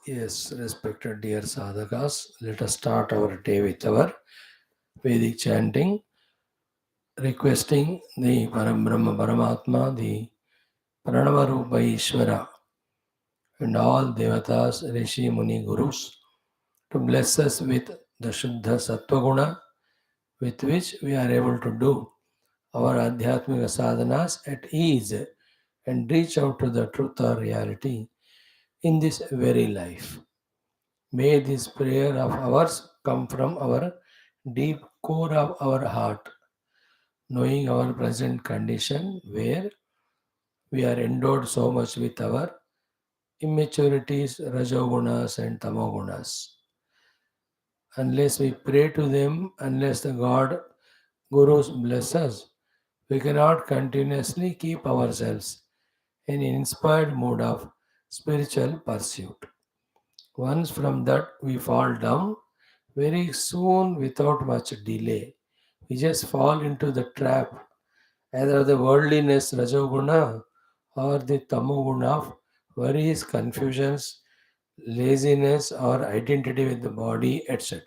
Yes, respected dear sadhakas, let us start our day with our Vedic chanting, requesting the Param Brahma Paramatma, the Pranava Rupa Ishvara, and all Devatas, Rishi, Muni, Gurus to bless us with the Shuddha Sattva Guna with which we are able to do our Adhyatmika sadhanas at ease and reach out to the truth or reality in this very life. May this prayer of ours come from our deep core of our heart, knowing our present condition where we are endowed so much with our immaturities, rajogunas and tamogunas. Unless we pray to them, unless the God Gurus bless us, we cannot continuously keep ourselves in an inspired mood of spiritual pursuit. Once from that we fall down, very soon without much delay, we just fall into the trap either the worldliness rajoguna or the tamoguna of worries, confusions, laziness or identity with the body, etc.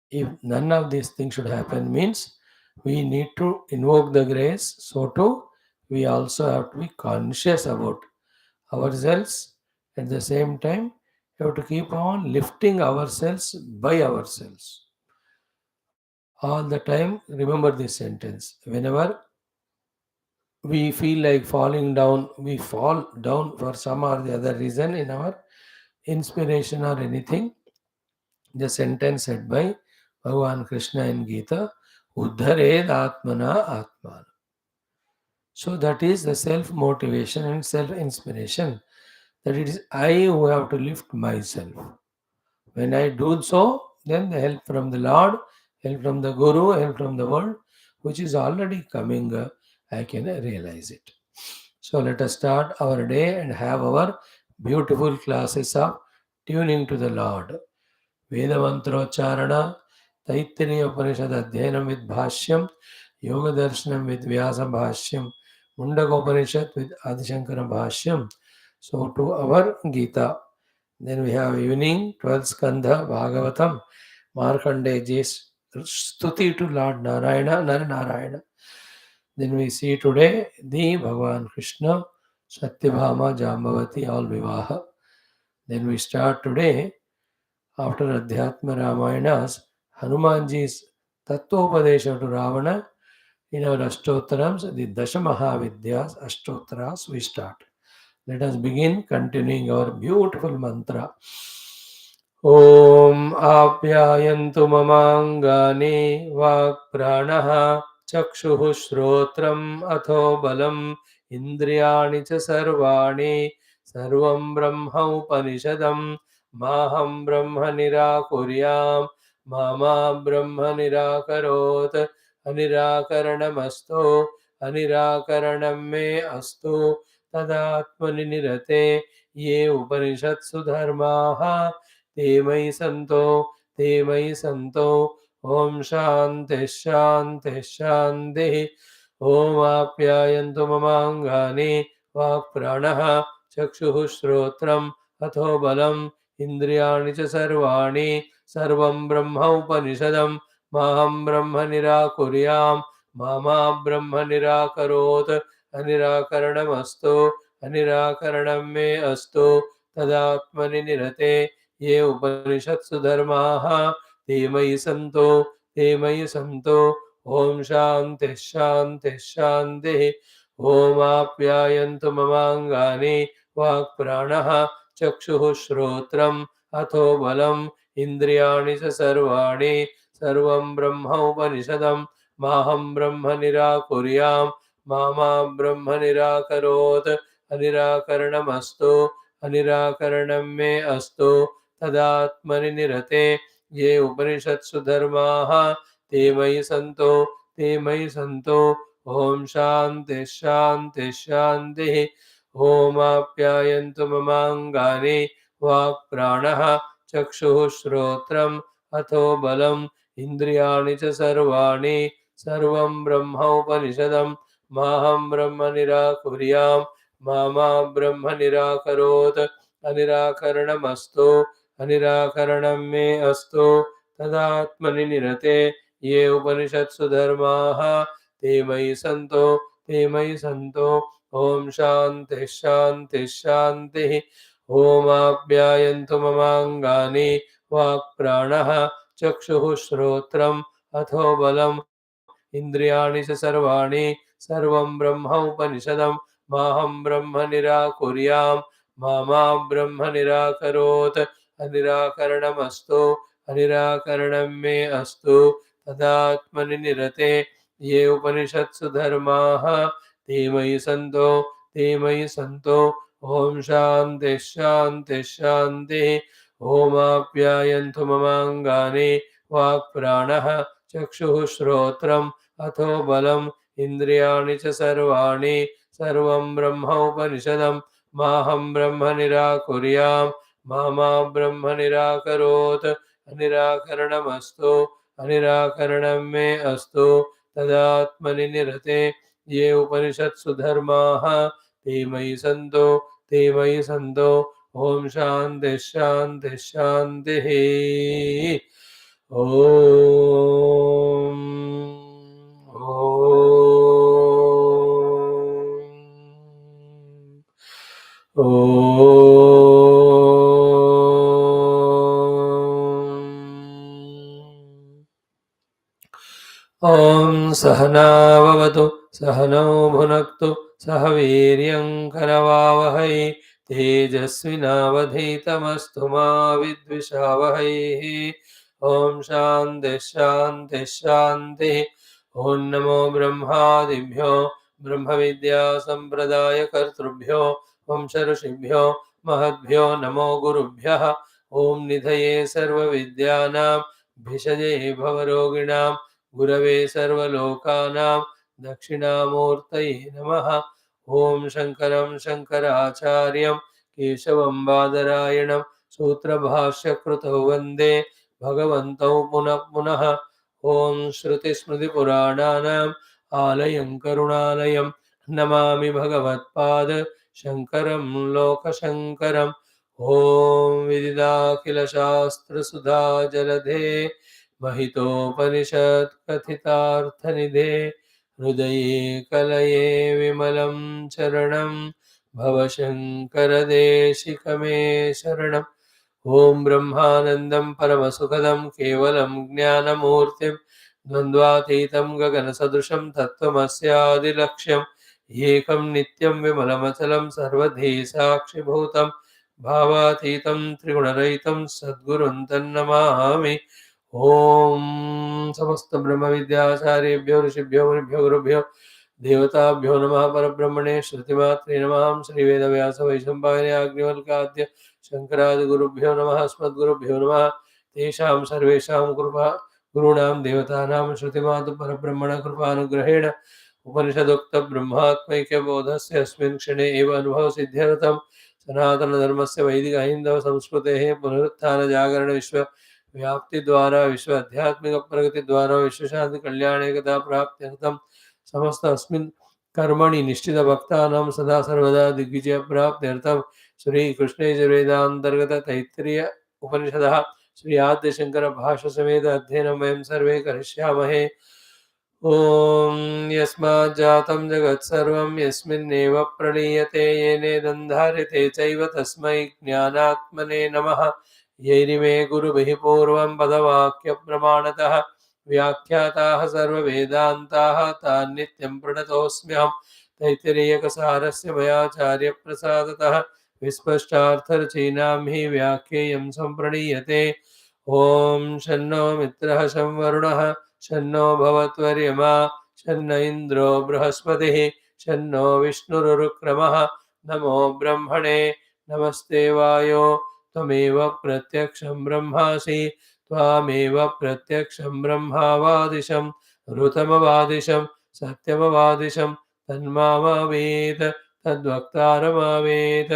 If none of these things should happen means we need to invoke the grace, so too we also have to be conscious about ourselves. At the same time, we have to keep on lifting ourselves by ourselves. All the time, remember this sentence. Whenever we feel like falling down, we fall down for some or the other reason in our inspiration or anything. The sentence said by Bhagavan Krishna in Gita, Uddhared Atmana Atman. So that is the self motivation and self inspiration. That it is I who have to lift myself. When I do so, then the help from the Lord, help from the Guru, help from the world, which is already coming, I can realize it. So let us start our day and have our beautiful classes of tuning to the Lord. Veda Mantrocharana, Taittiriya Upanishad Adhyanam with Bhashyam, Yoga Darshanam with Vyasa Bhashyam, Mundaka Upanishad with Adi Shankara Bhashyam. So to our Gita. Then we have evening, 12th Skandha, Bhagavatam, Markandeji's Stuti to Lord Narayana, Narayana. Then we see today the Bhagavan Krishna, Satyabhama, Jambavati, all Vivaha. Then we start today after Adhyatma Ramayanas, Hanumanji's Tattvopadesha to Ravana. In our Ashtottarams, the Dashamahavidyas, Ashtottaras, we start. Let us begin continuing our beautiful mantra. Om Apyayantu Mamangani Vakpranaha Chakshuh Shrotram Atho Balam Indriyani Cha Sarvani Sarvam Brahma Upanishadam Maham Brahma Nirakuryam Mama Brahma Nirakarot Anirakaranamasto Anirakaranam me astu तदात्मनि निरते ये उपनिषत्सु धर्माः ते मयि सन्तो ॐ शान्तिः शान्तिः शान्तिः ॐ आप्यायन्तु ममाङ्गानि वाक्प्राणः चक्षुः श्रोत्रम् अथो बलम् इन्द्रियाणि च सर्वाणि सर्वं ब्रह्म उपनिषदं माहं ब्रह्म निराकुर्यां मा ब्रह्म निराकरोत् अनिराकरणमस्तु अनिराकरणं मे अस्तु तदात्मनि निरते ये उपनिषत्सु धर्माः ते मयि सन्तो ॐ शान्तिः शान्तिः शान्तिः ॐ आप्यायन्तु ममाङ्गानि वाक्प्राणः चक्षुः श्रोत्रम् अथो बलम् इन्द्रियाणि च सर्वाणि सर्वं ब्रह्म उपनिषदं माहं ब्रह्म निराकुर्याम् मामा ब्रह्म निराकरोत् अनिराकरणमस्तु अनिराकरणं मे अस्तु तदात्मनि निरते ये उपनिषत्सु धर्माः ते मयि सन्तो ॐ शान्तिः शान्तिः शान्तिः ॐ आप्यायन्तु ममाङ्गानि वाक्प्राणः चक्षुः श्रोत्रम् अथो बलम् इन्द्रियाणि च सर्वाणि सर्वं ब्रह्म उपनिषदं माहं ब्रह्म निराकुर्यां मा ब्रह्म निराकरोत् अनिराकरणमस्तु अनिराकरणं मे अस्तु तदात्मनि निरते ये उपनिषत्सु धर्माः ते मयि सन्तो ॐ शान्तिः शान्तिः शान्तिः ॐ आप्यायन्तु ममाङ्गानि वाक्प्राणः चक्षुः श्रोत्रम् अथो बलम् इन्द्रियाणि च सर्वाणि सर्वं ब्रह्म उपनिषदं माहं ब्रह्म निराकुर्याम् मा ब्रह्म निराकरोत् अनिराकरणमस्तु अनिराकरणं मे अस्तु तदात्मनि निरते ये उपनिषत्सु धर्माः ते मयि सन्तो ॐ शान्तिः शान्तिः शान्तिः ॐ आप्यायन्तु ममाङ्गानि वाक्प्राणः चक्षुः श्रोत्रम् अथो बलम् इन्द्रियाणि च सर्वाणि सर्वं ब्रह्म उपनिषदं माहं ब्रह्म निराकुर्याम् मा ब्रह्म निराकरोत् अनिराकरणमस्तु अनिराकरणं मे अस्तु तदात्मनि निरते ये उपनिषत्सु धर्माः ते मयि सन्तो ॐ शान्तिः शान्तिः शान्तिः ॐ ॐ सहना भवतु सहनौ भुनक्तु सह वीर्यं करवावहै तेजस्विनावधीतमस्तु मा विद्विषावहै ॐ शान्तिः शान्तिः शान्तिः ॐ नमो ब्रह्मादिभ्यो ब्रह्मविद्या सम्प्रदायकर्तृभ्यो वंशऋषिभ्यो महद्भ्यो नमो गुरुभ्यः ॐ निधये सर्वविद्यानां भिषजे भवरोगिणां गुरवे सर्वलोकानां दक्षिणामूर्तये नमः ॐ शङ्करं शङ्कराचार्यं केशवं बादरायणं सूत्रभाष्यकृतौ वन्दे भगवन्तौ पुनः पुनः ॐ श्रुतिस्मृतिपुराणानाम् आलयं करुणालयं नमामि भगवत्पाद शङ्करं लोकशङ्करम् ॐ विदिताखिलशास्त्रसुधा जलधे महितोपनिषत् कथितार्थनिधे हृदये कलये विमलं चरणं भवशङ्करदेशिकमे शरणम् ॐ ब्रह्मानन्दं परमसुखदं केवलं ज्ञानमूर्तिं द्वन्द्वातीतं गगनसदृशं तत्त्वमस्यादिलक्ष्यम् एकं नित्यं विमलमचलं सर्वधी साक्षिभूतं भावातीतं त्रिगुणरहितं सद्गुरुं तन्नमामि ॐ समस्त ब्रह्म विद्याचार्येभ्यो ऋषिभ्यो मुनिभ्यो गुरुभ्यो देवताभ्यो नमः परब्रह्मणे श्रुतिमात्रे नमः श्री वेदव्यास वैशम्पायने अग्निवल्क्याद्य शङ्करादिगुरुभ्यो नमः अस्मद्गुरुभ्यो नमः तेषां सर्वेषां कृपा गुरूणां देवतानां श्रुतिमातु परब्रह्मण कृपानुग्रहेण उपनिषदोक्त ब्रह्मात्मैक्यबोधस्य अस्मिन् क्षणे एव अनुभवसिद्ध्यर्थं सनातनधर्मस्य वैदिक हिन्दव संस्कृतेः पुनरुत्थानजागरण विश्व व्याप्ति द्वारा विश्व आध्यात्मिक प्रगति द्वारा विश्व शांति कल्याण एकता प्राप्त्यर्थं समस्त अस्मिन् कर्मणि निश्चित भक्तानां सदा सर्वदा दिग्विजय प्राप्त्यर्थं श्री कृष्ण यजुर्वेदान्तर्गत तैत्तिरीय उपनिषदः श्री आद्य शंकर भाष्य समेत अध्ययनं वयं सर्वे करिष्यामहे ॐ यस्मात् जातं जगत् सर्वं यस्मिन्नेव प्रणीयते येनेदन्धार्यते चैव तस्मै ज्ञानात्मने नमः यैरिमे गुरुभिः पूर्वं पदवाक्यप्रमाणतः व्याख्याताः सर्ववेदान्ताः तान् नित्यं प्रणतोऽस्म्यहं तैत्तिरीयकसारस्य मयाचार्यप्रसादतः विस्पष्टार्थरचयिनां हि व्याख्येयं सम्प्रणीयते ॐ शन्नो मित्रः शं वरुणः शन्नो भवत्वर्यमा शन्न इन्द्रो बृहस्पतिः शन्नो विष्णुरुक्रमः नमो ब्रह्मणे नमस्ते वायो त्वमेव प्रत्यक्षं ब्रह्मासि त्वामेव प्रत्यक्षं ब्रह्मावादिशं ऋतमवादिशं सत्यमवादिशं तन्मावेत् तद्वक्तारमावेत्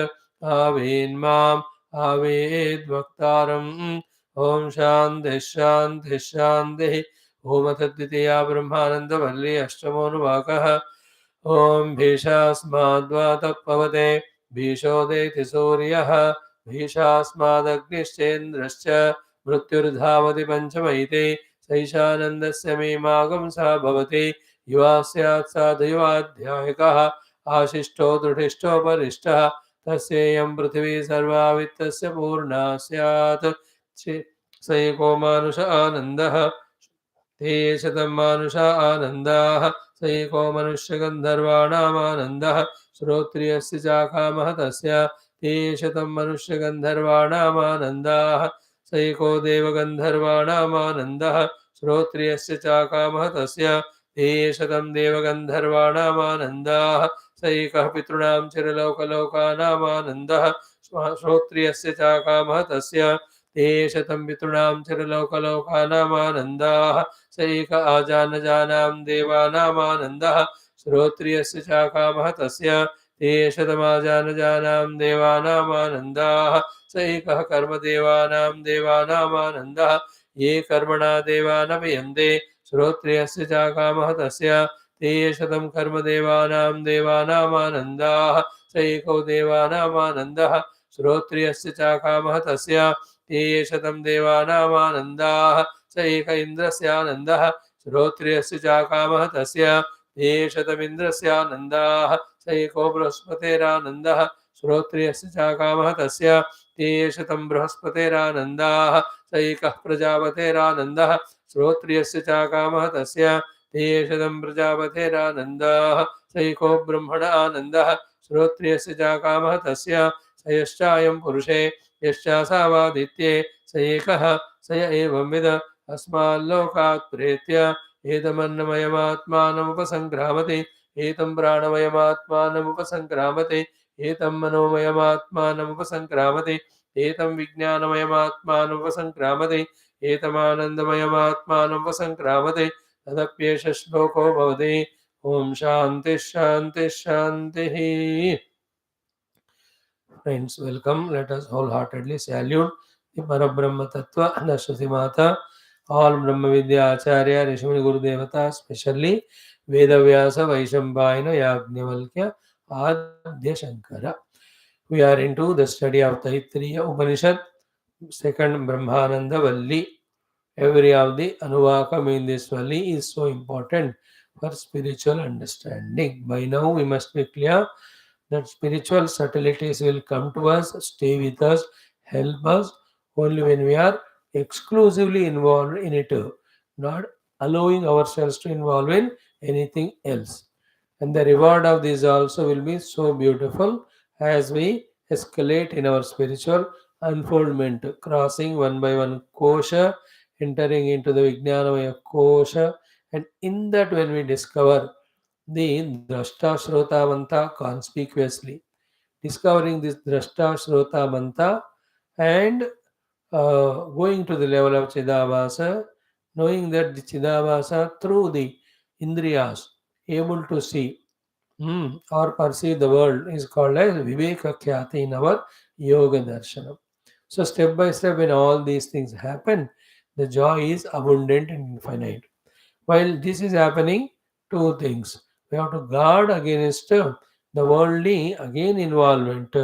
आवेन्माम् आवेद्वक्तारम् ॐ शान्तिः शान्तिः शान्तिः ॐ तद्वितीया ब्रह्मानन्द वल्ली अष्टमोऽनुवाकः ॐ भीषास्माद्वातः पवते भीषोदेति सूर्यः भीषास्मादग्निश्चेन्द्रश्च मृत्युर्धावति पञ्चमैते सैषानन्दस्य मे मागं सा भवति युवा स्यात् साधुयुवाध्यायकः आशिष्टो दृढिष्टो परिष्टः तस्येयं पृथिवी सर्वा वित्तस्य पूर्णा स्यात् स एको मानुष आनन्दः ते शतं मानुषा आनन्दाः स एको मनुष्यगन्धर्वाणामानन्दः श्रोत्रियस्य चाकामः तस्य ते शतं मनुष्यगन्धर्वाणामानन्दाः स एको देवगन्धर्वाणामानन्दः श्रोत्रियस्य चाकामः तस्य ते शतं देवगन्धर्वाणामानन्दाः स एकः पितॄणां चिरलोकलोकानामानन्दः श्रोत्रियस्य चाकामः तस्य ते शतं पितॄणां चिरलोकलोकानामानन्दाः स एक आजानजानां देवानामानन्दः श्रोत्रियस्य चाकामः तस्य ते शतमाजानजानां देवानामानन्दाः स एकः कर्मदेवानां देवानामानन्दः ये कर्मणा देवानपयन्ते श्रोत्रियस्य चाकामः तस्य ते शतं कर्मदेवानां देवानामानन्दाः स एको देवानामानन्दः श्रोत्रियस्य चाकामः तस्य ते शतं देवानामानन्दाः स एक इन्द्रस्यानन्दः श्रोत्रियस्य चाकामः तस्य ते शतमिन्द्रस्यानन्दाः स एको बृहस्पतेरानन्दः श्रोत्रियस्य चाकामः तस्य ते शतं बृहस्पतेरानन्दाः स एकः प्रजापतेरानन्दः श्रोत्रियस्य चाकामः तस्य ते शतं प्रजापतेरानन्दाः स एको ब्रह्मण आनन्दः श्रोत्रियस्य चाकामः तस्य स यश्चायं पुरुषे यश्चासावादित्ये स एकः स य एवं विद अस्माल्लोकात् प्रेत्य एतमन्नमयमात्मानमुपसङ्क्रामति एतं प्राणमयमात्मानमुपसङ्क्रामति एतं मनोमयमात्मानमुपसङ्क्रामति एतं विज्ञानमयमात्मानमुपसङ्क्रामति एतमानन्दमयमात्मानमुपसङ्क्रामति तदप्येष श्लोको भवति ॐ शान्तिः शान्तिः शान्तिः. Friends, welcome. Let us wholeheartedly salute the Parabrahma Tattva, the Shruti Mata, all Brahma Vidya Acharya, Rishimani Guru Devata, especially Vedavyasa, Vaishambhayana, Yajnavalkya, Adya Shankara. We are into the study of Taittiriya Upanishad, second Brahmananda Valli. Every of the ANUVAKAM in this Valli is so important for spiritual understanding. By now we must be clear that spiritual subtleties will come to us, stay with us, help us only when we are exclusively involved in it, not allowing ourselves to involve in anything else. And the reward of this also will be so beautiful as we escalate in our spiritual unfoldment, crossing one by one kosha, entering into the Vijnanamaya kosha, and in that when we discover the Drashta Shrota Manta conspicuously, discovering this Drashta Shrota Manta and going to the level of Chidavasa, knowing that the Chidavasa through the Indriyas, able to see or perceive the world is called as Viveka Khyati in our Yoga Darshanam. So step by step when all these things happen, the joy is abundant and infinite. While this is happening, two things. We have to guard against the worldly again involvement.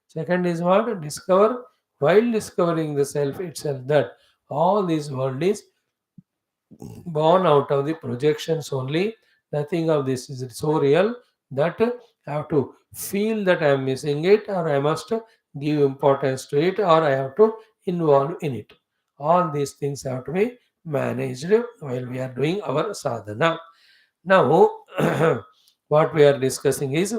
Second is what? Discover while discovering the self itself that all this world is born out of the projections only. Nothing of this is so real that I have to feel that I am missing it or I must give importance to it or I have to involve in it. All these things have to be managed while we are doing our sadhana. Now, what we are discussing is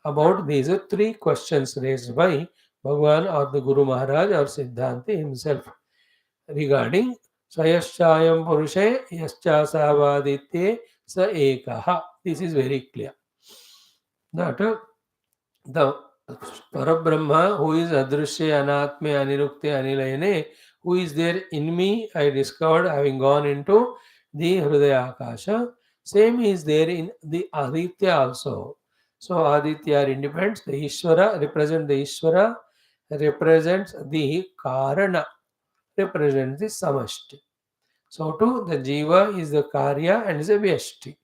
about these three questions raised by Bhagwan or the Guru Maharaj or Siddhanti himself regarding Sayaschayam Purushe Yaschasavaditye Sa Ekaha. This is very clear. That the Parabrahma who is Adrushya Anatme Anirukte Anilayane, who is there in me, I discovered having gone into the Hridaya Akasha. Same is there in the Aditya also. So Aditya represents the Ishvara, represents the Karana, represents the Samashti. So too the Jiva is the Karya and is a Vyashti.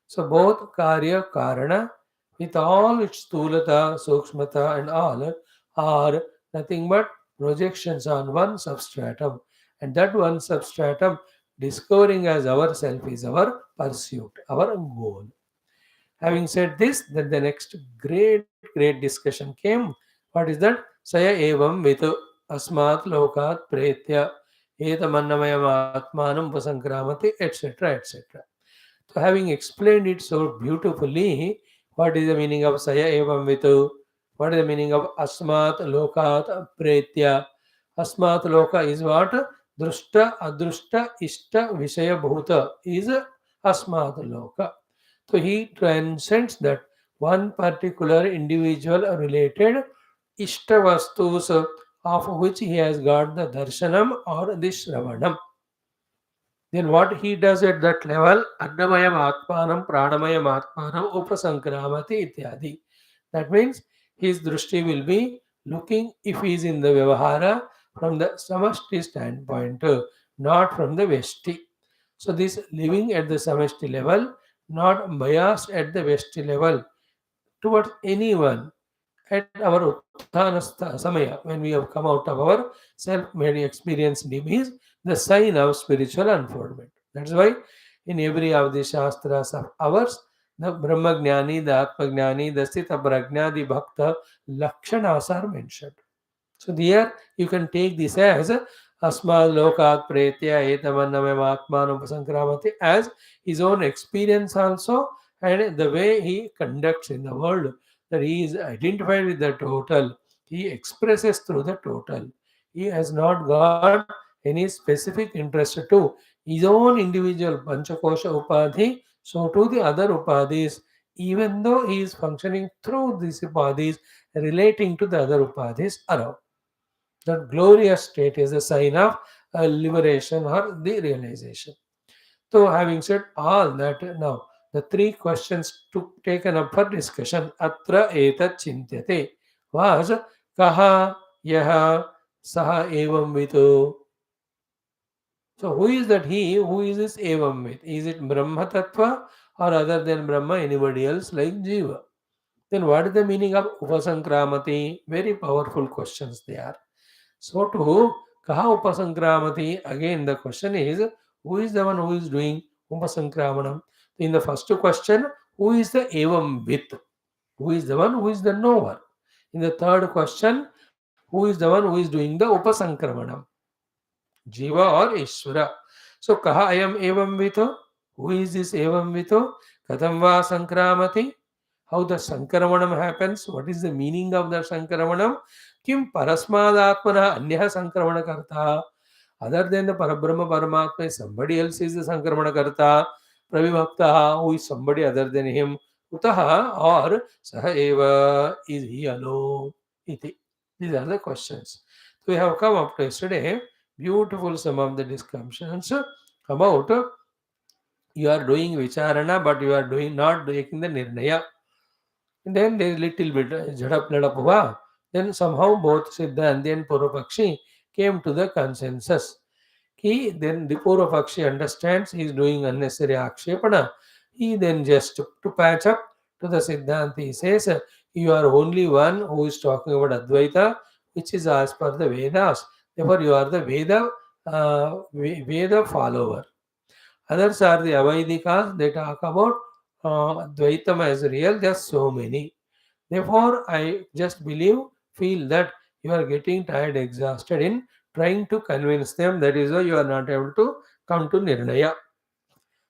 So both Karya, Karana with all its Stulata, Sukshmata and all are nothing but projections on one substratum, and that one substratum discovering as ourself is our pursuit, our goal. Having said this, then the next great discussion came. What is that? Saya evam vitu asmat lokat pretya etamannamaya atmanam upasankramati, etc. etc. So, having explained it so beautifully, what is the meaning of Saya Evam Vitu? What is the meaning of Asmat Lokat Pretya? Asmat Loka is what? Drushta, Adrushta, Ishta, Vishaya Bhuta is Asmat Loka. So, he transcends that one particular individual related Ishta Vastus of which he has got the Darshanam or the Shravanam. Then what he does at that level, Annamayam Atmanam, Pranamayam Atmanam, Upasankramati Ityadi. That means his drushti will be looking if he is in the Vyavahara from the Samashti standpoint, not from the Veshti. So this living at the Samashti level, not biased at the Veshti level towards anyone at our Utthana Samaya, when we have come out of our self-made experience is the sign of spiritual unfoldment. That's why in every of the Shastras of ours, the Brahma Jnani, the Atma Jnani, the Sthita Prajna, the Bhakta, Lakshanas are mentioned. So there you can take this as Asmad Lokat Pretya Etamannamam Atmanupasankramati as his own experience also, and the way he conducts in the world, that he is identified with the total, he expresses through the total. He has not got any specific interest to his own individual Panchakosha Upadhi, so to the other Upadhis, even though he is functioning through these Upadhis relating to the other Upadhis around. That glorious state is a sign of liberation or the realization. So, having said all that, now the three questions taken up for discussion, atra etat chintyate, was kaha, yaha, saha evam vitu. So, who is that he? Who is this evam with? Is it Brahma Tattva or other than Brahma, anybody else like Jiva? Then, what is the meaning of Upasankramati? Very powerful questions they are. So to Kaha Upasankramati, again the question is, who is the one who is doing Upasankramanam? In the first question, who is the Evam with? Who is the one who is the knower? In the third question, who is the one who is doing the Upasankramanam? Jiva or Ishvara. So Kaha Ayam Evam Vito? Who is this Evam Vito? Katham va Sankramati? How the Sankramanam happens? What is the meaning of the Sankramanam? Kim Parasmadatmana Anyaha Sankramana Karta? Other than the Parabrahma Paramatma, somebody else is the Sankramana Karta. Pravibhakta, who is somebody other than him? Utaha or Saha Eva, is he alone? Iti. These are the questions. So we have come up to yesterday. Beautiful some of the discussions about you are doing vicharana, but you are doing not taking the nirnaya. And then there is little bit jhadap ladap hua. Then somehow both Siddhanti and Purvapakshi came to the consensus. Then the Purvapakshi understands he is doing unnecessary akshepana. He then just to patch up to the Siddhanti, he says, you are only one who is talking about Advaita, which is as per the Vedas. Therefore, you are the Veda follower. Others are the Avaidikas. They talk about Advaitam as real. There are so many. Therefore, I just feel that you are getting tired, exhausted in trying to convince them. That is why you are not able to come to Nirnaya.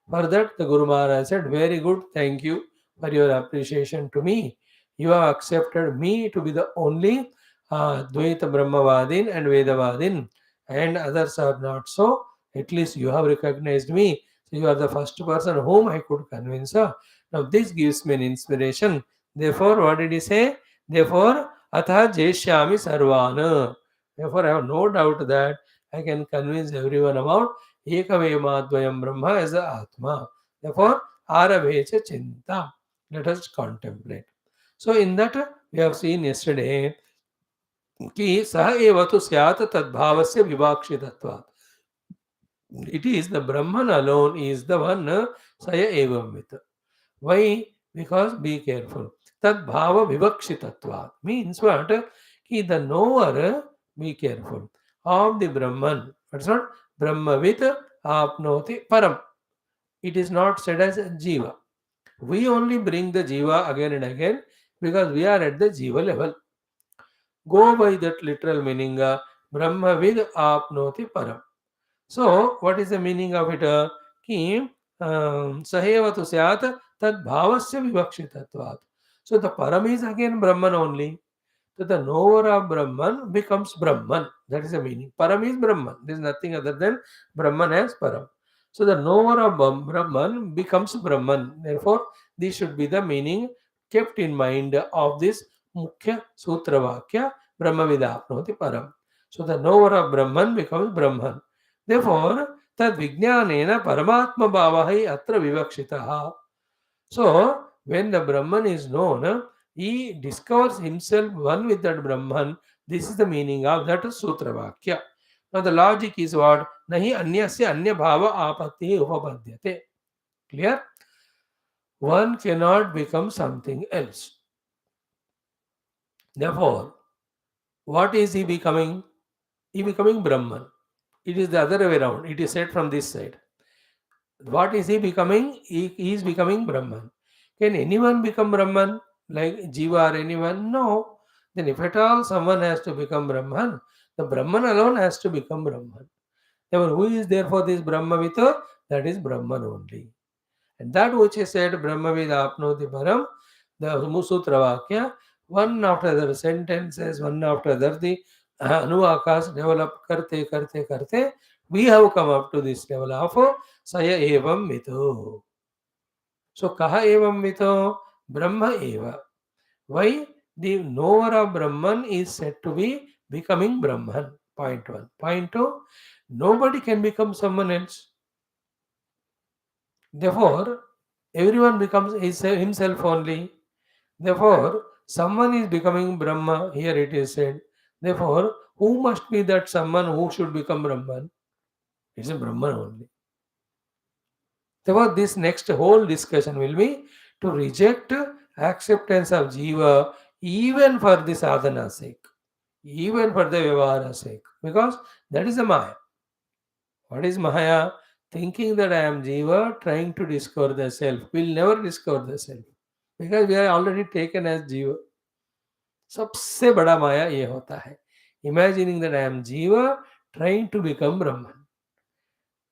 For that, the Guru Maharaj said, very good, thank you for your appreciation to me. You have accepted me to be the only Dvaita Brahmavadin and Vedavadin, and others are not so. At least you have recognized me. So you are the first person whom I could convince. Now this gives me an inspiration. Therefore, what did he say? Therefore, Atha Jeshyami Sarvana. Therefore, I have no doubt that I can convince everyone about Ekavemadvayam Brahma as the Atma. Therefore, Aravecha Chinta. Let us contemplate. So, in that we have seen yesterday कि सह एव तो स्यात् तद्भावस्य विवाक्षितत्वात्. It is the Brahman alone is the one saya evam with. Why? Because be careful. Tad bhava vivakshitattva means what? Ki the knower Be careful. Of the Brahman. That's not Brahmavit apnoti param. It is not said as Jiva. We only bring the Jiva again and again because we are at the Jiva level. Go by that literal meaning. Brahmavid apnoti param. So, what is the meaning of it? Ki saheva tu syat tad bhavasya vivakshitvatvat. So, the param is again Brahman only. So, the knower of Brahman becomes Brahman. That is the meaning. Param is Brahman. There is nothing other than Brahman as Param. So, the knower of Brahman becomes Brahman. Therefore, this should be the meaning kept in mind of this Mukhya Sutra Vakya Brahmavidapnoti Param. So, the knower of Brahman becomes Brahman. Therefore, tad vijnanena paramatma bhavahi atra vivakshitaha. So, when the Brahman is known, he discovers himself one with that Brahman. This is the meaning of that Sutra Vakya. Now, the logic is what? Nahi anyasya anya bhava apatti upapadyate. Clear? One cannot become something else. Therefore, what is he becoming? He becoming Brahman. It is the other way around. It is said from this side. What is he becoming? He is becoming Brahman. Can anyone become Brahman? Like Jiva or anyone? No. Then if at all someone has to become Brahman, the Brahman alone has to become Brahman. Therefore, who is there for this Brahmavita? That is Brahman only. And that which is said, Brahmavida apnoti param, the Musutra Vakya, one after the other sentences, one after the other, the Anuvakas develop karte, we have come up to this level of Saya Evam Mito. So, Kaha Evam Mito? Brahma Eva. Why? The knower of Brahman is said to be becoming Brahman. Point one. Point two, nobody can become someone else. Therefore, everyone becomes himself only. Therefore, someone is becoming Brahma. Here it is said. Therefore, who must be that someone who should become Brahman? It's a Brahman only. Therefore, this next whole discussion will be to reject acceptance of Jiva even for the sadhana sake, even for the Vyavahara sake, because that is a Maya. What is Maya? Thinking that I am Jiva, trying to discover the self. We'll never discover the self because we are already taken as Jiva. सबसे बड़ा माया ये होता है. Imagining that I am Jiva, trying to become Brahman.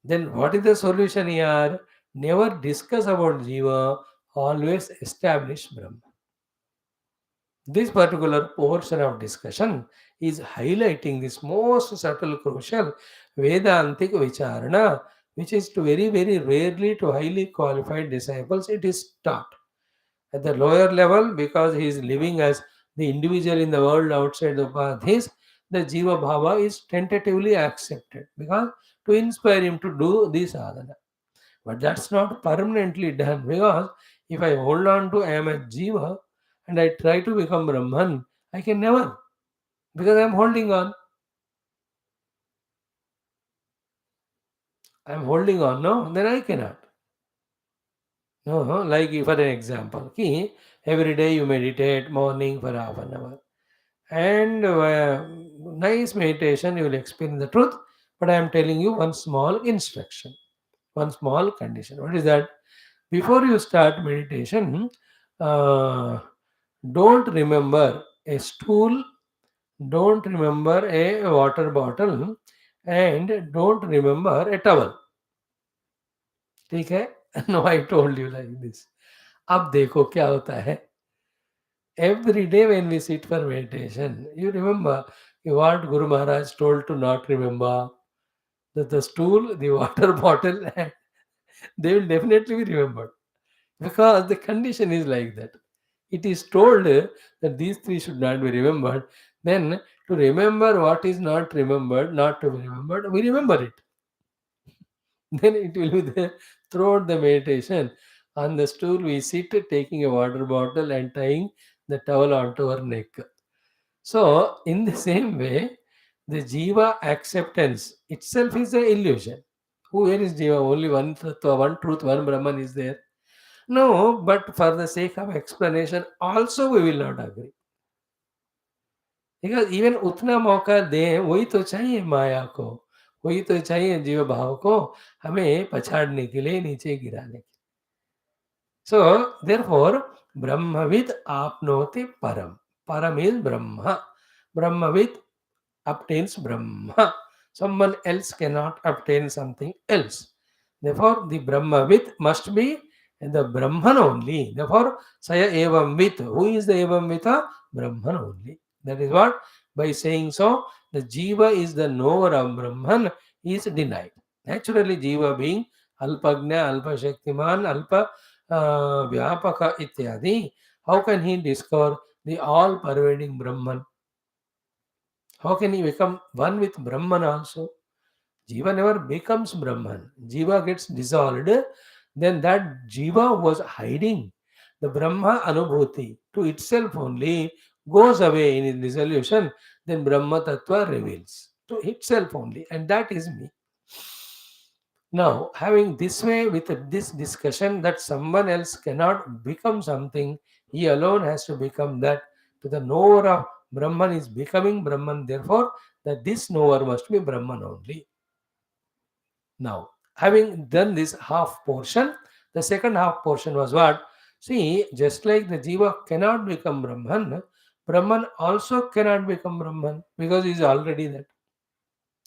Then what is the solution here? Never discuss about Jiva, always establish Brahman. This particular portion of discussion is highlighting this most subtle, crucial Vedantic Vicharana, which is to very, very rarely to highly qualified disciples it is taught. At the lower level, because he is living as the individual in the world outside the Upadhis, the Jiva Bhava is tentatively accepted because to inspire him to do this sadhana. But that's not permanently done because if I hold on to I am a Jiva and I try to become Brahman, I can never because I am holding on. I am holding on, no? Then I cannot. No, like for an example, every day you meditate morning for half an hour. And nice meditation, you will experience the truth. But I am telling you one small instruction, one small condition. What is that? Before you start meditation, uh, don't remember a stool, don't remember a water bottle, and don't remember a towel. ठीक है? No, I told you like this. अब देखो क्या होता है. Every day when we sit for meditation, you remember what Guru Maharaj told to not remember that the stool, the water bottle, and they will definitely be remembered because the condition is like that. It is told that these three should not be remembered. Then to remember what is not remembered, not to be remembered, we remember it. Then it will be there throughout the meditation. On the stool, we sit taking a water bottle and tying the towel onto our neck. So, in the same way, the Jiva acceptance itself is an illusion. Where is Jiva? Only one truth, one Brahman is there. No, but for the sake of explanation, also we will not agree. Because even उतना मौका दें, वही तो चाहिए माया को, वही तो चाहिए जीव भाव को हमें पछाड़ने के लिए, नीचे गिराने के लिए। So, therefore, Brahmavid apnoti param. Param is Brahma. Brahmavid obtains Brahma. Someone else cannot obtain something else. Therefore, the Brahmavid must be the Brahman only. Therefore, Saya Evam Vit. Who is the Evam Vita? Brahman only. That is what, by saying so, the Jiva is the knower of Brahman is denied. Naturally, Jiva being Alpagna, Alpa Shaktiman, Alpa Vyapaka ityadi, how can he discover the all pervading Brahman? How can he become one with Brahman also? Jiva never becomes Brahman. Jiva gets dissolved, then that Jiva was hiding. The Brahma Anubhuti to itself only goes away in its dissolution, then Brahma Tattva reveals to itself only, and that is me. Now, having this way with this discussion that someone else cannot become something, he alone has to become that. To the knower of Brahman is becoming Brahman, therefore, that this knower must be Brahman only. Now, having done this half portion, the second half portion was what? See, just like the Jiva cannot become Brahman, Brahman also cannot become Brahman because he is already that.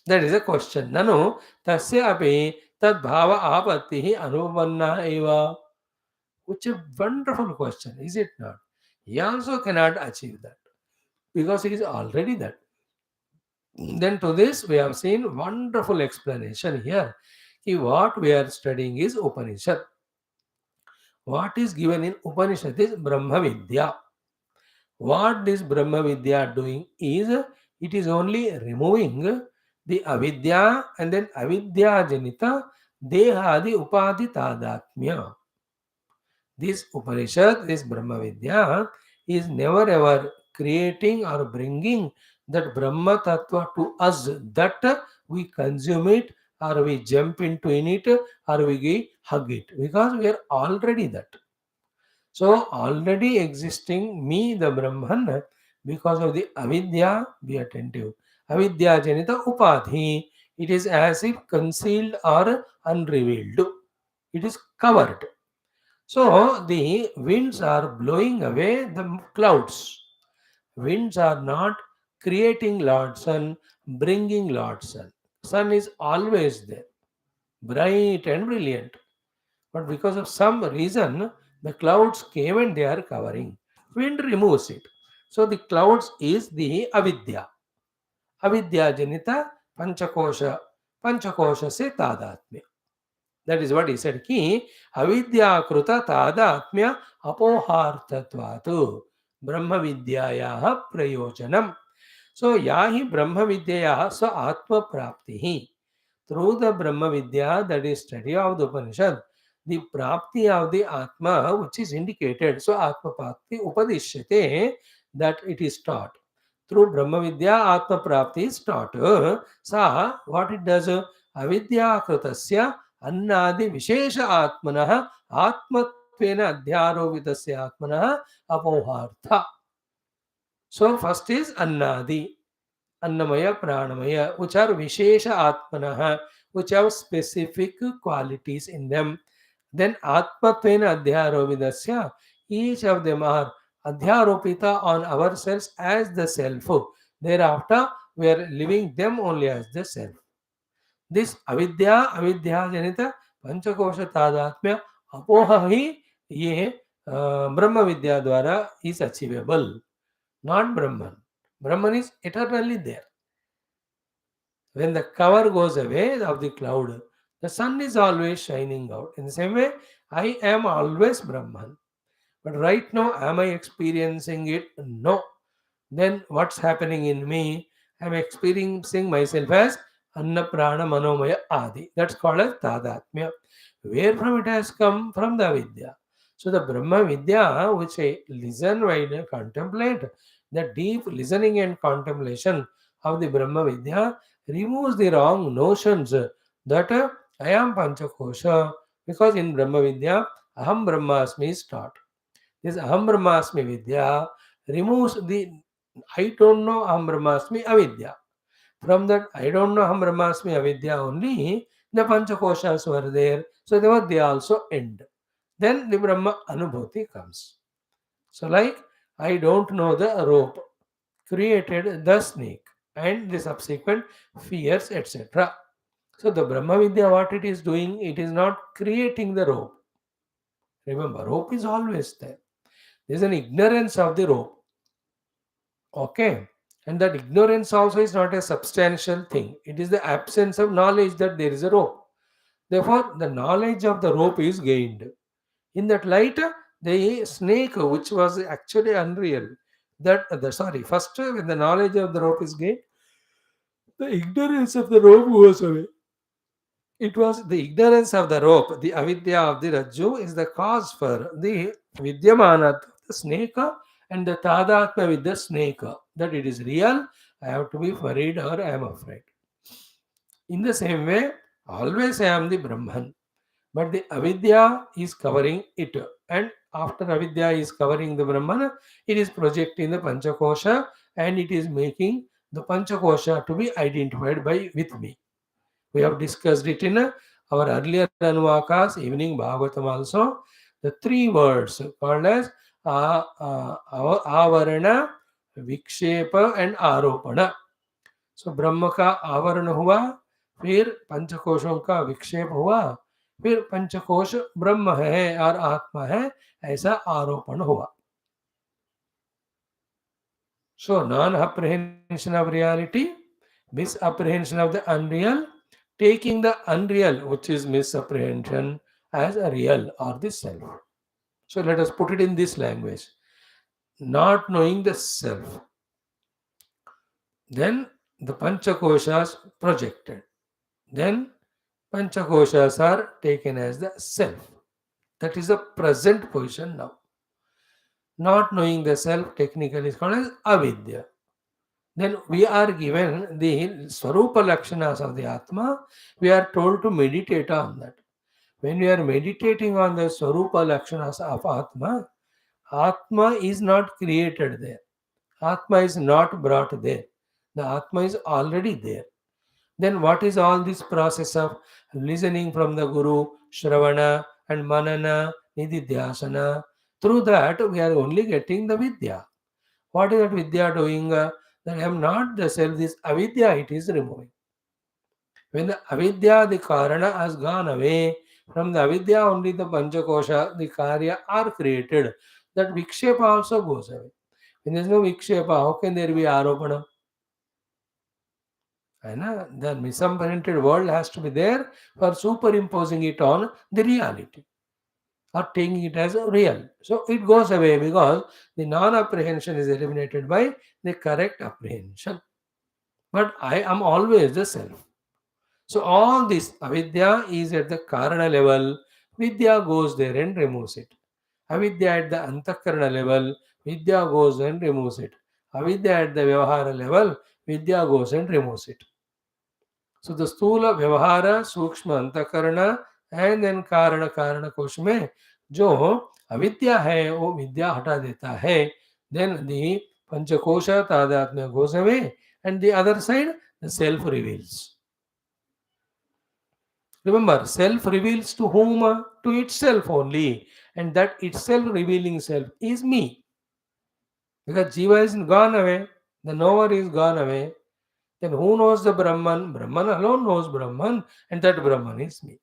That is a question. Nanu tasya api tad bhava apatti anupanna eva. Which a wonderful question, is it not? He also cannot achieve that because he is already that. Then to this we have seen wonderful explanation here. What we are studying is Upanishad. What is given in Upanishad is Brahma Vidya. What this Brahma Vidya doing is, it is only removing the avidya and then avidya janita dehadi upadi tadatmya. This Upanishad, this Brahma Vidya is never ever creating or bringing that Brahma Tattva to us, that we consume it or we jump into in it or we hug it, because we are already that. So already existing me, the Brahman, because of the avidya, be attentive. Avidya janita upadhi. It is as if concealed or unrevealed. It is covered. So the winds are blowing away the clouds. Winds are not creating Lord Sun, bringing Lord Sun. Sun is always there, bright and brilliant. But because of some reason, the clouds came and they are covering. Wind removes it. So the clouds is the avidya. Avidya janita panchakosha. Panchakosha se tadatmya. That is what he said. Ki avidya kruta tadatmya apohartatvatu. Brahma vidyayaha prayojanam. So yahi Brahma vidyayaha sa atma praptihi. Through the Brahma Vidya, that is study of the Upanishad, the prapti of the Atma, which is indicated, so Atma Prapti Upadishyate, that it is taught. Through Brahma Vidya, Atma Prapti is taught. Sa, what it does? Avidya Krutasya Annadi Vishesha Atmanah Atmatvena Adhyarovitasya Atmanah Apohartha. So, first is Annadi. Annamaya, Pranamaya, which are Vishesha Atmanaha, which have specific qualities in them. Then Atmatvena Adhyarovidasya, each of them are Adhyaropita on ourselves as the self. Thereafter, we are living them only as the self. This avidya janita, panchakosha tadatmya, apoha hi, ye Brahma Vidya dwara is achievable, not Brahman. Brahman is eternally there. When the cover goes away of the cloud, the sun is always shining out. In the same way, I am always Brahman. But right now, am I experiencing it? No. Then what's happening in me? I'm experiencing myself as Anna Prana Manomaya Adi. That's called as Tadatmya. Where from it has come? From the Vidya. So the Brahma Vidya, which I listen while contemplate, the deep listening and contemplation of the Brahma Vidya removes the wrong notions that I am Panchakosha, because in Brahma Vidya, Aham Brahmasmi is taught. This Aham Brahmasmi Vidya removes the I don't know Aham Brahmasmi Avidya. From that I don't know Aham Brahmasmi Avidya only, the Panchakoshas were there. So they also end. Then the Brahma Anubhuti comes. So like, I don't know the rope, created the snake and the subsequent fears, etc. So the Brahma Vidya, what it is doing, it is not creating the rope. Remember, rope is always there. There is an ignorance of the rope. Okay. And that ignorance also is not a substantial thing. It is the absence of knowledge that there is a rope. Therefore, the knowledge of the rope is gained. In that light, the snake, which was actually unreal, first when the knowledge of the rope is gained, the ignorance of the rope goes away. It was the ignorance of the rope, the avidya of the rajju, is the cause for the vidyamanat of the snake and the tadatma with the snake. That it is real, I have to be worried or I am afraid. In the same way, always I am the Brahman, but the avidya is covering it. And after avidya is covering the Brahman, it is projecting the Panchakosha and it is making the Panchakosha to be identified by with me. We have discussed it in our earlier Anuvakas, evening Bhagavatam also. The three words called as Avarana, Vikshepa and Aropana. So ब्रह्म का आवरण हुआ, फिर पंचकोशों का विक्षेप हुआ, फिर पंचकोश ब्रह्म है और आत्मा है, ऐसा आरोपण हुआ. So non-apprehension of reality, misapprehension of the unreal, taking the unreal, which is misapprehension, as a real or the self. So let us put it in this language. Not knowing the self. Then the Panchakoshas projected. Then Panchakoshas are taken as the self. That is the present position now. Not knowing the self technically is called as avidya. Then we are given the Swarupa Lakshanas of the Atma. We are told to meditate on that. When we are meditating on the Swarupa Lakshanas of Atma, Atma is not created there. Atma is not brought there. The Atma is already there. Then what is all this process of listening from the Guru, Shravana and Manana, Nididhyasana? Through that we are only getting the Vidya. What is that Vidya doing? That I am not the self, this avidya it is removing. When the avidya, the karana has gone away, from the avidya only the panchakosha, the karya are created. That vikshepa also goes away. When there is no vikshepa, how can there be aropana? The misapprehended world has to be there for superimposing it on the reality or taking it as real. So it goes away because the non-apprehension is eliminated by the correct apprehension. But I am always the self. So all this avidya is at the karana level, vidya goes there and removes it. Avidya at the antakarana level, vidya goes and removes it. Avidya at the vyavahara level, vidya goes and removes it. So the स्थूल व्यवहार सूक्ष्म अंतकरण and then कारण कारण कोश में जो अविद्या है वो विद्या हटा देता है. Then the panchakosha tadatmya goes away and the other side the self reveals. Remember, self reveals to whom? To itself only, and that itself revealing self is me. Because jiva is gone away, the knower is gone away. Then who knows the Brahman? Brahman alone knows Brahman, and that Brahman is me.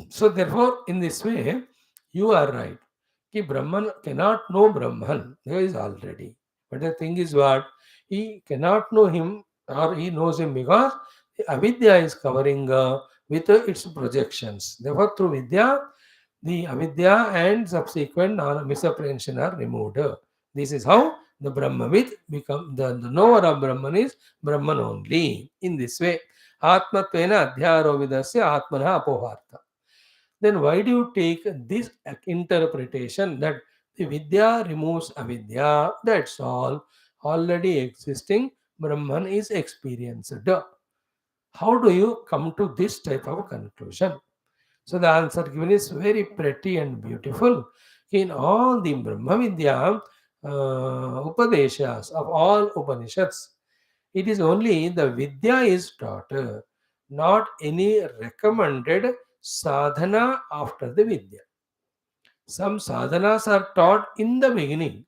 So therefore, in this way, you are right. Ki Brahman cannot know Brahman. There is already. But the thing is what? He cannot know him or he knows him because the avidya is covering with its projections. Therefore, through vidya, the avidya and subsequent misapprehension are removed. This is how the Brahmavid become the knower of Brahman is Brahman only. In this way, Atmatvena Adhyarovidasya Atmana Apohartha. Then why do you take this interpretation that the Vidya removes avidya? That's all. Already existing Brahman is experienced. How do you come to this type of conclusion? So the answer given is very pretty and beautiful. In all the Brahma Vidya, Upadeshas of all Upanishads, it is only the Vidya is taught, not any recommended sadhana after the Vidya. Some sadhanas are taught in the beginning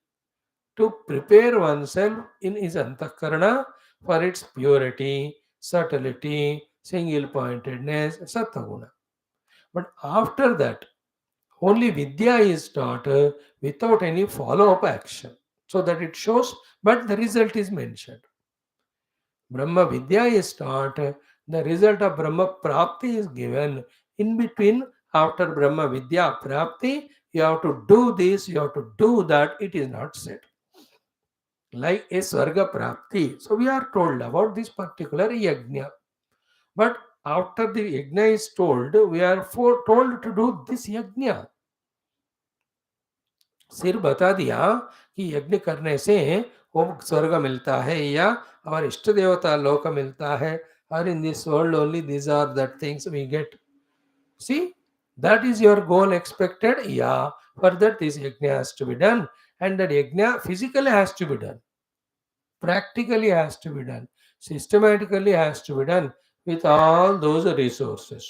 to prepare oneself in his antakarana for its purity, subtlety, single pointedness, sattaguna. But after that, only Vidya is taught without any follow up action. So that it shows, but the result is mentioned. Brahma Vidya is taught, the result of Brahma Prapti is given. In between, after Brahma Vidya Prapti, you have to do this, you have to do that, it is not said. Like a Swarga Prapti. So we are told about this particular yajna. But after the yajna is told, we are told to do this yajna. सिर्फ बता दिया कि यज्ञ करने से वो स्वर्ग मिलता है या हमारे इष्ट देवता लोक मिलता है, और in this world only these are that things we get. See, that is your goal expected, yeah, for that this yajna has to be done, and that yajna physically has to be done, practically has to be done, systematically has to be done with all those resources.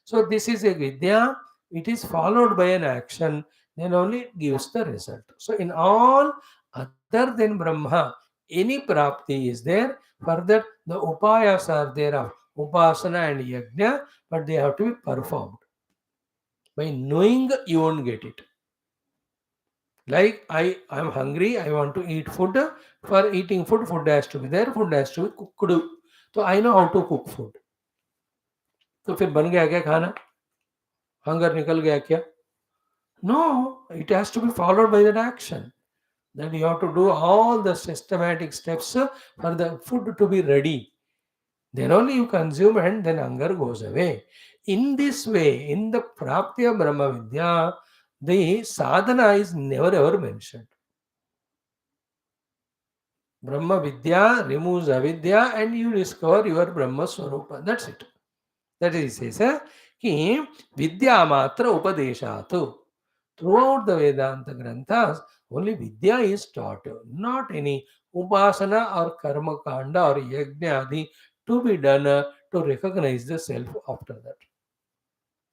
So this is a vidya, it is followed by an action, then only it gives the result. So in all other than Brahma, any prapti is there, for that the upayas are there of upasana and yajna, but they have to be performed. By knowing you won't get it. Like I am hungry, I want to eat food. For eating food, food has to be there, food has to be cooked. So I know how to cook food. तो फिर बन गया क्या खाना? Hunger निकल गया क्या? No, it has to be followed by that action. Then you have to do all the systematic steps for the food to be ready. Then only you consume and then hunger goes away. In this way, in the Prapti of Brahma Vidya, the sadhana is never ever mentioned. Brahma Vidya removes avidya and you discover your Brahma Swarupa. That's it. That is, he says, कि Vidya Matra Upadeshatu. Throughout the Vedanta Granthas, only Vidya is taught, not any Upasana or Karma Kanda or Yajna Adi to be done to recognize the self after that.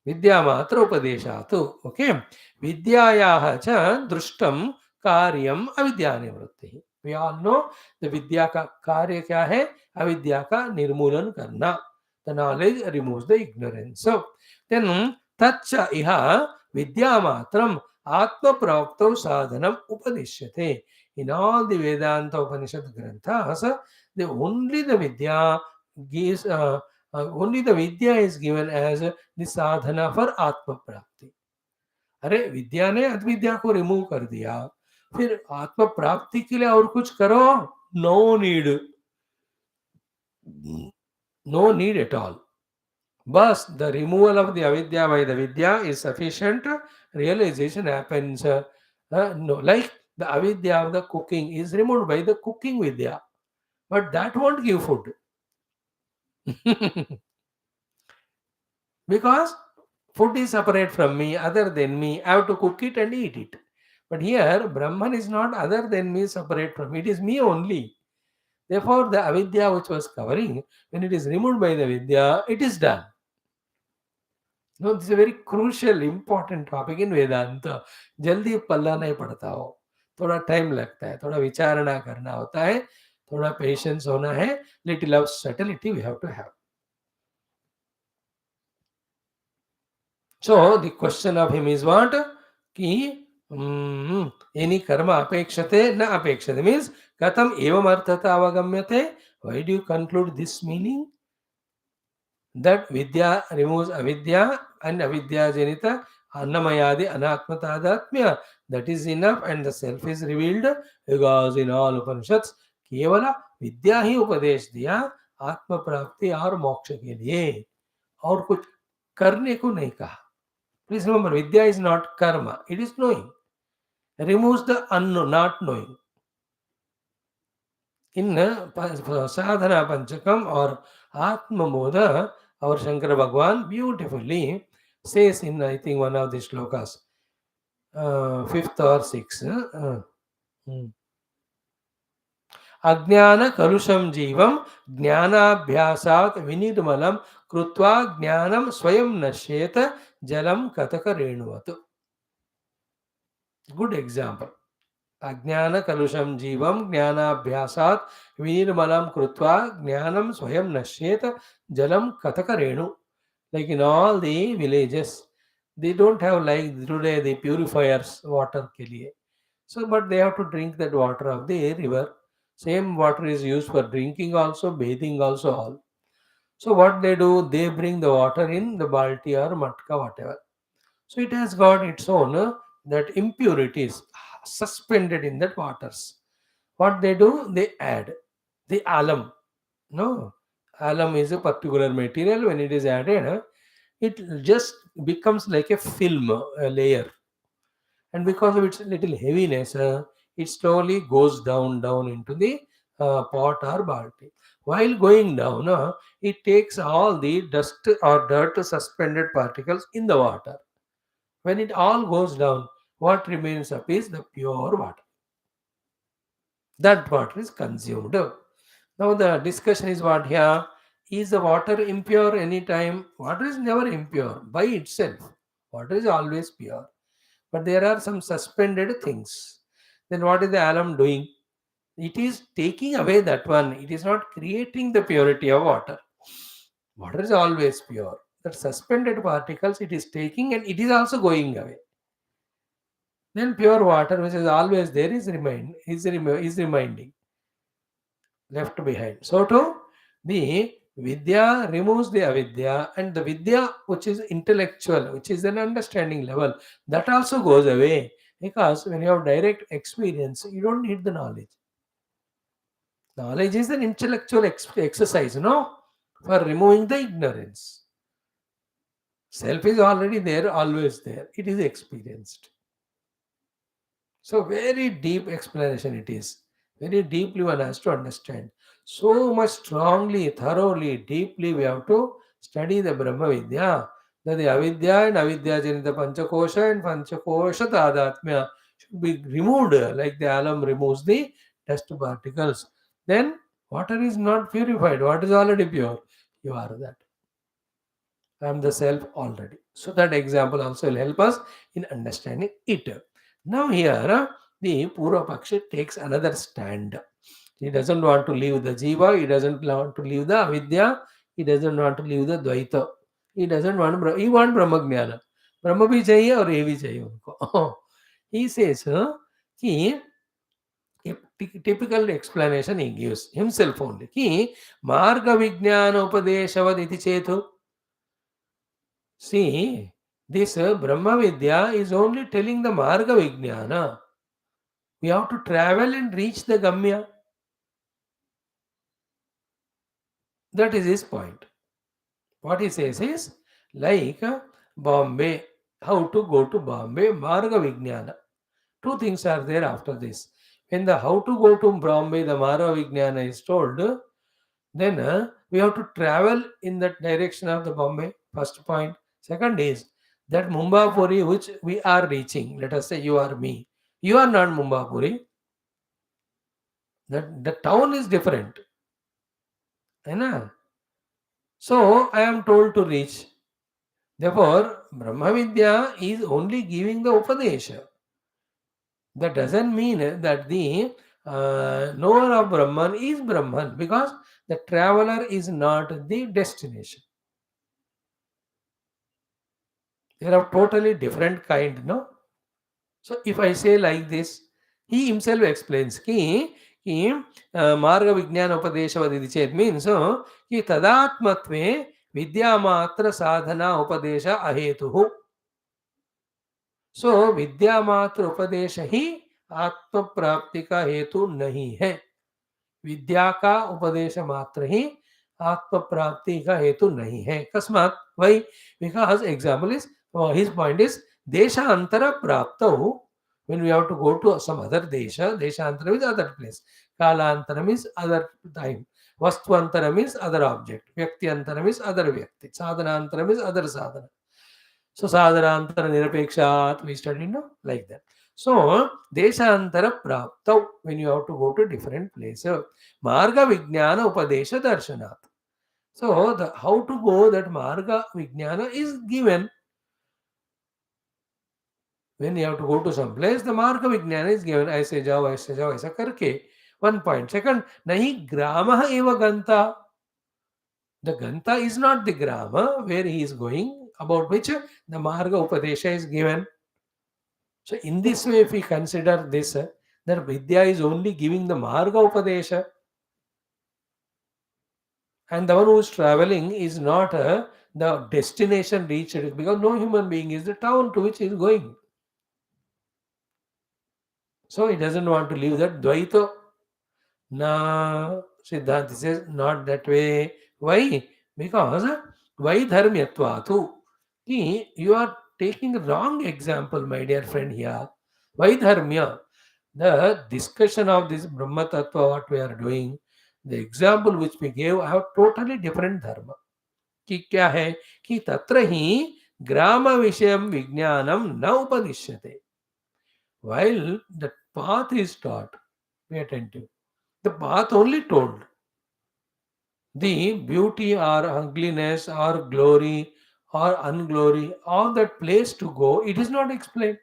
Vidya Matra Upadeshatu. Okay. Vidyayaha cha drushtam karyam avidya nivrutti. We all know the Vidya ka karya kya hai? Avidya ka nirmulan karna. The knowledge removes the ignorance. So then tacha iha Vidya matram atma prapto sadhanam upadishyate. In all the Vedanta Upanishad Granthas, only the Vidya gives only the Vidya is given as the sadhana for Atma Prapti. अरे विद्या ने अद्विद्या को remove कर दिया, फिर आत्म प्राप्ति के लिए और कुछ करो? No need, no need at all. बस the removal of the avidya by the vidya is sufficient. Realization happens. No, like the avidya of the cooking is removed by the cooking vidya, but that won't give food. Because food is separate from me, other than me. I have to cook it and eat it. But here, Brahman is not other than me, separate from me. It is me only. Therefore, the avidya which was covering, when it is removed by the vidya, it is done. No, this is a very crucial, important topic in Vedanta. जल्दी पल्ला नहीं पड़ता हो, थोड़ा time लगता है, थोड़ा विचारणा करना होता है, थोड़ा पेशेंस होना है, little of subtlety we have to have. So the question of him is what? Ki any karma apekshate na apekshate means katam evam arthata avagamyate. Why do you conclude this meaning? That vidya removes avidya and avidya janita annamayadi anatmatadatmya. That is enough and the self is revealed, because in all Upanishads केवल विद्या ही उपदेश दिया आत्म प्राप्ति और मोक्ष के लिए, और कुछ करने को नहीं कहा. Please remember, Vidya is not karma, it is knowing. Removes the unknown, not knowing. In Sadhana Panchakam or Atma Moda, our Shankara Bhagwan beautifully says in, I think, one of the shlokas, fifth or sixth. Ajnana kalusham jivam jnanabhyasat vinirmalam krutva jnanam swayam nashyeta jalam kataka renuvat. Good example. Ajnana kalusham jivam jnanabhyasat vinirmalam krutva jnanam swayam nashyeta jalam kataka renu. Like in all the villages, they don't have like today the purifiers water ke liye. So, but they have to drink that water of the river. Same water is used for drinking also, bathing also all. So what they do, they bring the water in the balti or matka, whatever. So it has got its own that impurities suspended in that waters. What they do, they add the alum. No, alum is a particular material. When it is added, it just becomes like a film, a layer, and because of its little heaviness, it slowly goes down into the pot or balti. While going down, it takes all the dust or dirt suspended particles in the water. When it all goes down, what remains up is the pure water. That water is consumed. Now the discussion is what here? Is the water impure anytime? Water is never impure by itself. Water is always pure. But there are some suspended things. Then what is the alum doing? It is taking away that one. It is not creating the purity of water. Water is always pure. That suspended particles it is taking and it is also going away. Then pure water, which is always there, is reminding left behind. So too, the vidya removes the avidya, and the vidya, which is intellectual, which is an understanding level, that also goes away. Because when you have direct experience, you don't need the knowledge. Knowledge is an intellectual exercise, no? For removing the ignorance. Self is already there, always there. It is experienced. So very deep explanation it is. Very deeply one has to understand. So much strongly, thoroughly, deeply we have to study the Brahma Vidya. That the avidya and avidya janita panchakosha and panchakosha tadatmya should be removed like the alum removes the dust particles. Then water is not purified. What is already pure? You are that. I am the self already. So that example also will help us in understanding it. Now here the Purva Paksha takes another stand. He doesn't want to leave the Jiva, he doesn't want to leave the Avidya, he doesn't want to leave the Dvaita. He doesn't want he want Brahma Jnana. Brahma bhi chahiye aur ye bhi chahiye unko. He says कि a typical explanation he gives himself only कि मार्ग विज्ञान उपदेशवद इति Chetu. See, this Brahma Vidya is only telling the Marga Vijnana. We have to travel and reach the Gamya. That is his point. What he says is, like Bombay, how to go to Bombay, Marga Vijnana. Two things are there after this. When the how to go to Bombay, the Marga Vijnana is told, then we have to travel in that direction of the Bombay. First point. Second is that Mumbapuri which we are reaching. Let us say you are me. You are not Mumbapuri. That the town is different. है ना? So I am told to reach. Therefore, Brahma Vidya is only giving the Upadesha. That doesn't mean that the knower of Brahman is Brahman, because the traveler is not the destination. They are of totally different kind, no? So if I say like this, he himself explains कि मार्ग विज्ञान उपदेशवद चेत means कि तदात्मत्वे विद्या मात्र साधना उपदेश अहेतु. सो विद्या मात्र उपदेश ही आत्म प्राप्ति का हेतु नहीं है. विद्या का उपदेश मात्र ही आत्म प्राप्ति का हेतु नहीं है. कस्मात् वही? Because example is his point is देशांतर प्राप्तौ. When we have to go to some other desha, deshantaram is other place, kalantaram is other time, vastuantaram is other object, vyakti antaram is other vyakti, sadhanantaram is other sadhana. So sadharantara nirapekshat we studied, no? Like that. So desantara praptau, when you have to go to different places. Marga vijnana upadesha darshanat. So the how to go, that marga vijnana is given. When you have to go to some place, the marga vijnana is given. ऐसे जाओ ऐसा करके. One point. Second, nahi grama eva ganta. The ganta is not the grama where he is going, about which the marga upadesha is given. So in this way, if we consider this, that Vidya is only giving the Marga Upadesha, and the one who is traveling is not the destination reached, because no human being is the town to which he is going. So he doesn't want to leave that Dvaita. Na, Siddhanta says, not that way. Why? Because Vaidharmyatvatu. You are taking a wrong example, my dear friend here. Vaidharmya. The discussion of this Brahma Tattva, what we are doing, the example which we gave, have totally different dharma. कि क्या है कि तत्र ही ग्राम विषयम विज्ञानम न उपदिश्यते. While the path is taught, be attentive. The path only told. The beauty or ugliness or glory or unglory, all that place to go, it is not explained.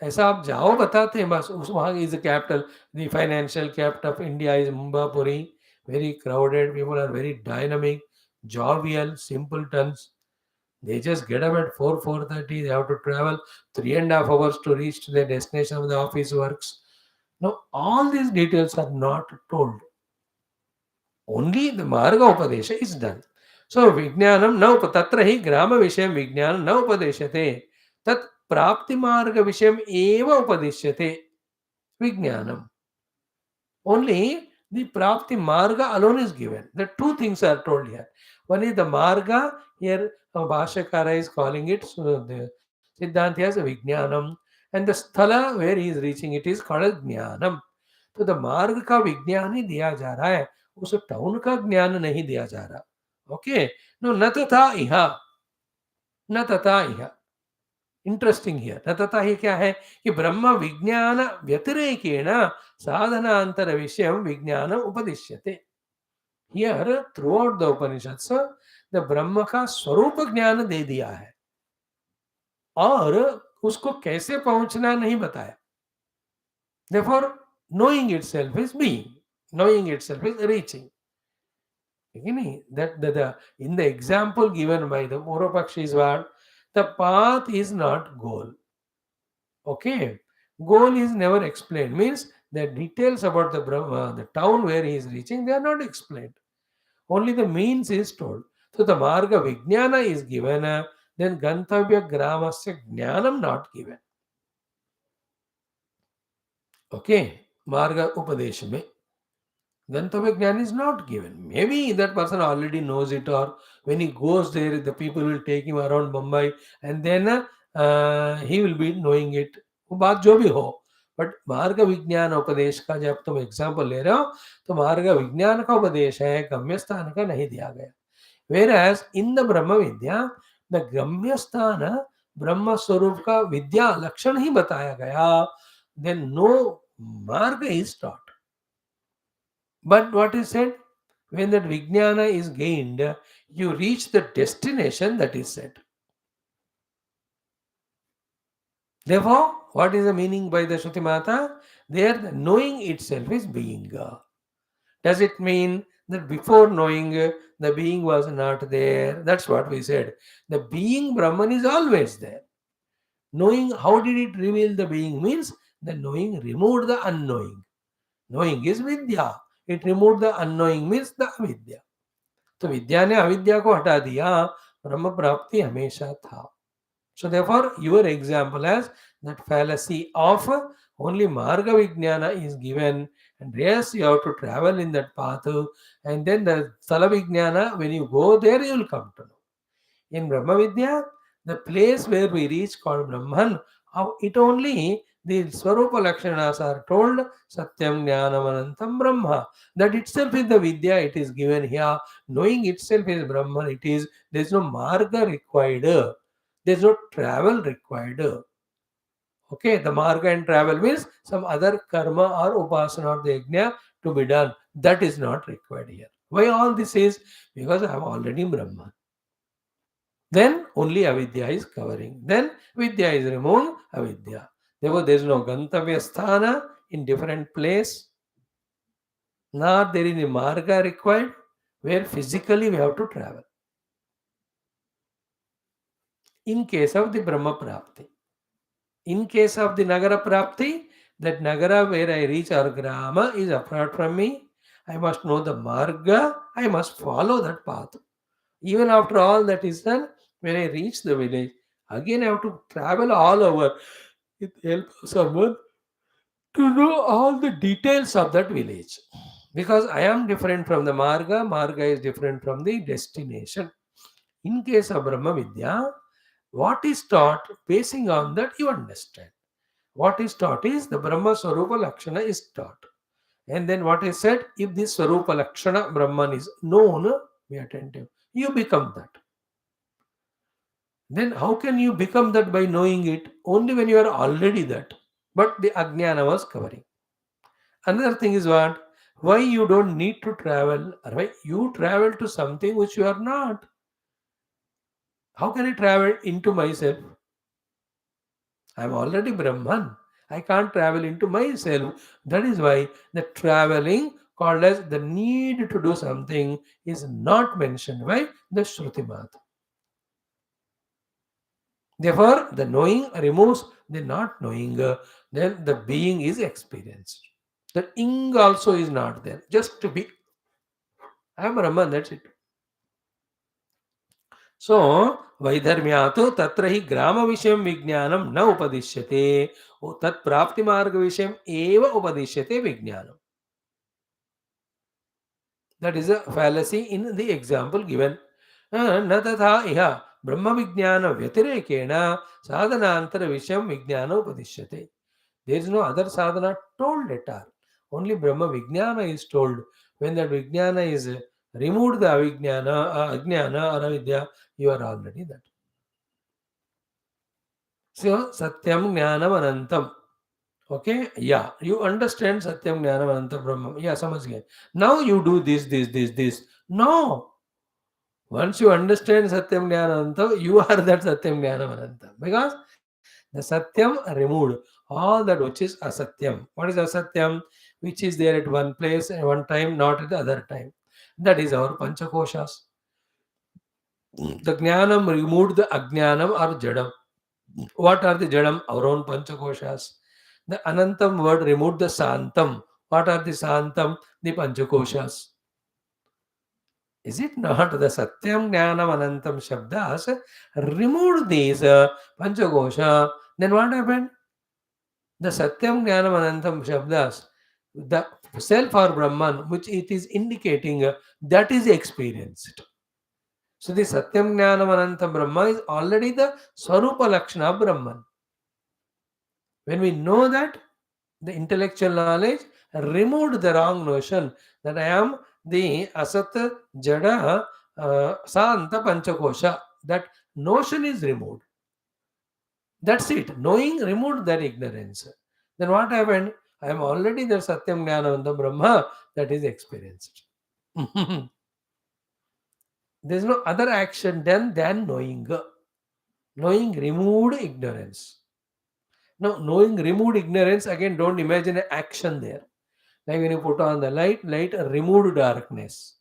ऐसा आप जाओ बताते हैं बस. उस वहाँ is the capital, the financial capital of India is Mumbapuri. Very crowded, people are very dynamic, jovial, simpletons. They just get up at 4:30. They have to travel 3.5 hours to reach to their destination of the office works. Now, all these details are not told. Only the Marga Upadesha is done. So, Vijnanam na tatra hi grama vishayam vijnanam na upadeshyate. Tat prapti marga vishayam eva upadeshyate. Vijnanam. Only the prapti marga alone is given. The two things are told here. One is the marga, here Bhashyakara is calling it, so the Siddhanta has a Vijnanam, and the sthala where he is reaching it is called as Jnanam. तो the मार्ग का विज्ञान ही दिया जा रहा है, उस town का ज्ञान नहीं दिया जा रहा. ओके, नो न तथा इह, न तथा इह. Interesting here. न तथा ही क्या है कि ब्रह्म विज्ञान व्यतिरेकेण साधनांतर विषय विज्ञान उपदिश्यते. Here throughout the Upanishads the ब्रह्म का स्वरूप ज्ञान दे दिया है, और उसको कैसे पहुंचना नहीं बताया. Therefore, knowing itself is being, knowing itself is reaching. That in the example given by the Purvapakshi is what? The path is not goal. Okay? Goal is never explained. Means the details about the Brahma, the town where he is reaching, they are not explained. Only the means is told. So the Marga Vijnana is given, then Gantavya Gramasya Jnanam not given. Okay? Marga Upadesha mein Gantavya Jnana is not given. Maybe that person already knows it, or when he goes there, the people will take him around Mumbai, and then he will be knowing it. वो बात जो भी हो, but मार्ग विज्ञान उपदेश का जब तुम एग्जाम्पल ले रहे हो, तो मार्ग विज्ञान का उपदेश है, गम्य स्थान का नहीं दिया गया. Whereas in the Brahma Vidya, the गम्य स्थान ब्रह्म स्वरूप का विद्या लक्षण ही बताया गया, then no marg is taught. But what is said? When that Vijnana is gained, you reach the destination that is said. Therefore, what is the meaning by the Shruti Mata? There, the knowing itself is being. Does it mean that before knowing, the being was not there? That's what we said. The being Brahman is always there. Knowing, how did it reveal the being? Means the knowing removed the unknowing. Knowing is Vidya. It removed the unknowing, means the avidya. तो विद्या ने अविद्या को हटा दिया, ब्रह्म प्राप्ति हमेशा था. So therefore, your example as that fallacy of only marga vijnana is given, and yes, you have to travel in that path, and then the sthala vijnana, when you go there, you will come to know. In Brahma Vidya, The place where we reach called Brahman, how it only the Swarupa Lakshanas are told Satyam Jnanam Anantam Brahma. That itself is the Vidya, it is given here. Knowing itself is Brahman, it is, there is no marga required, there is no travel required. Okay, the marga and travel means some other karma or upasana or the yajna to be done. That is not required here. Why all this is? Because I am already Brahman. Then only avidya is covering. Then vidya is removed, avidya. Therefore, there is no gantavya sthana in different place, nor there is a marga required where physically we have to travel. In case of the Brahma Prapti. In case of the Nagara Prapti, that Nagara where I reach or Grama is apart from me. I must know the marga, I must follow that path. Even after all that is done, when I reach the village, again I have to travel all over with the help of someone to know all the details of that village. Because I am different from the marga, marga is different from the destination. In case of Brahma Vidya, what is taught, basing on that you understand. What is taught is the Brahma Swarupa Lakshana is taught. And then what is said, if this Swarupa Lakshana Brahman is known, be attentive, you become that. Then how can you become that by knowing it? Only when you are already that. But the Ajnana was covering. Another thing is what? Why you don't need to travel, or why you travel to something which you are not. How can I travel into myself? I am already Brahman. I can't travel into myself. That is why the traveling, called as the need to do something, is not mentioned by the Shruti Mata. Therefore, the knowing removes the not knowing, then the being is experienced. The ing also is not there. Just to be, I am Brahman, that's it. So, वैधर्म्यातो तत्र हि ग्रामविषयं विज्ञानं न उपदिश्यते तत् प्राप्तिमार्गविषयम् एव उपदिश्यते विज्ञानम्. That is a fallacy in the example given. न तथा इह ब्रह्मविज्ञानव्यतिरेकेण साधनान्तरविषयं विज्ञानम् उपदिश्यते. There is no other sadhana told at all. Only Brahma Vijnana is told. When that Vijnana is removed, the Avijnana, Ajnana or Avidya, you are already that. So, Satyam Jnanam Anantam. Okay? Yeah. You understand Satyam Jnanam Anantam Brahma. Yeah, samajh gaye. Now you do this. No. Once you understand Satyam Jnanam Anantam, you are that Satyam Jnanam Anantam. Because the Satyam removed all that which is Asatyam. What is Asatyam? Which is there at one place at one time, not at the other time. That is our Panchakoshas. The Jnanam removed the Ajnanam or Jadam. What are the Jadam? Our own Panchakoshas. The Anantam word removed the Santam. What are the Santam? The Panchakoshas. Is it not the Satyam Jnanam Anantam Shabdas removed these Panchakosha? Then what happened? The Satyam Jnanam Anantam Shabdas, the self or Brahman, which it is indicating, that is experienced. So the Satyam Jnanam Anantam Brahma is already the Swarupa Lakshana of Brahman. When we know that, the intellectual knowledge removed the wrong notion that I am the Asat Jada Santa Panchakosha. That notion is removed. That's it. Knowing removed that ignorance. Then what happened? I am already the Satyam Jnanavanta Brahma that is experienced. There is no other action done than knowing. Knowing removed ignorance. Now, knowing removed ignorance, again, don't imagine an action there. Like when you put on the light removed darkness.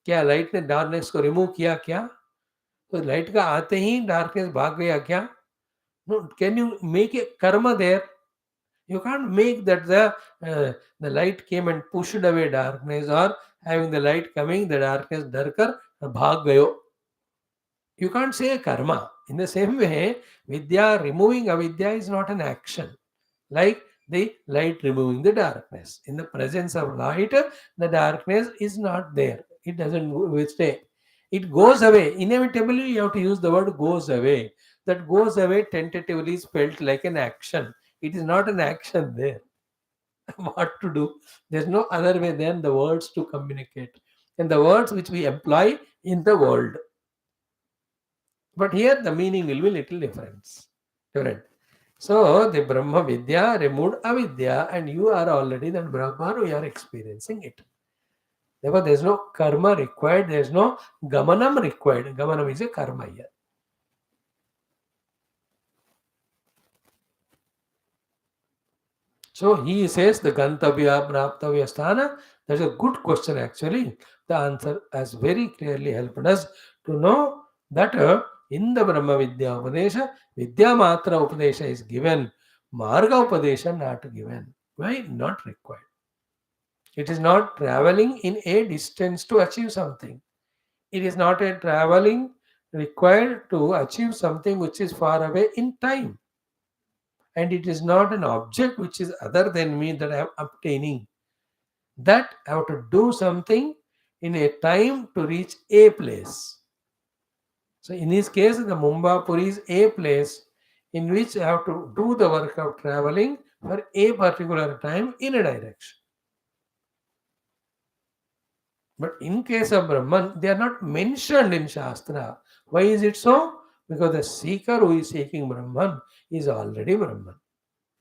क्या light ने darkness को remove किया क्या? तो light का आते ही darkness भाग गया क्या? No, can you make a karma there? You can't make that the light came and pushed away darkness, or having the light coming, the darkness darkar bhag gayo. You can't say a karma. In the same way, vidya removing avidya is not an action. Like the light removing the darkness. In the presence of light, the darkness is not there. It doesn't stay. It goes away. Inevitably, you have to use the word goes away. That goes away tentatively is felt like an action. It is not an action there. What to do? There's no other way than the words to communicate. And the words which we employ in the world. But here the meaning will be little different. So the Brahma Vidya removed avidya, and you are already that Brahman, you are experiencing it. Therefore, there is no karma required, there is no gamanam required. Gamanam is a karma here. So he says the Gantavya Praptavya Sthana. That's a good question actually. The answer has very clearly helped us to know that in the Brahma Vidya Upadesha, Vidya Matra Upadesha is given, Marga Upadesha not given. Why? Not required. It is not traveling in a distance to achieve something. It is not a traveling required to achieve something which is far away in time. And it is not an object which is other than me that I am obtaining. That I have to do something in a time to reach a place. So in this case, the Mumbapur is a place in which I have to do the work of traveling for a particular time in a direction. But in case of Brahman, they are not mentioned in Shastra. Why is it so? Because the seeker who is seeking Brahman is already Brahman.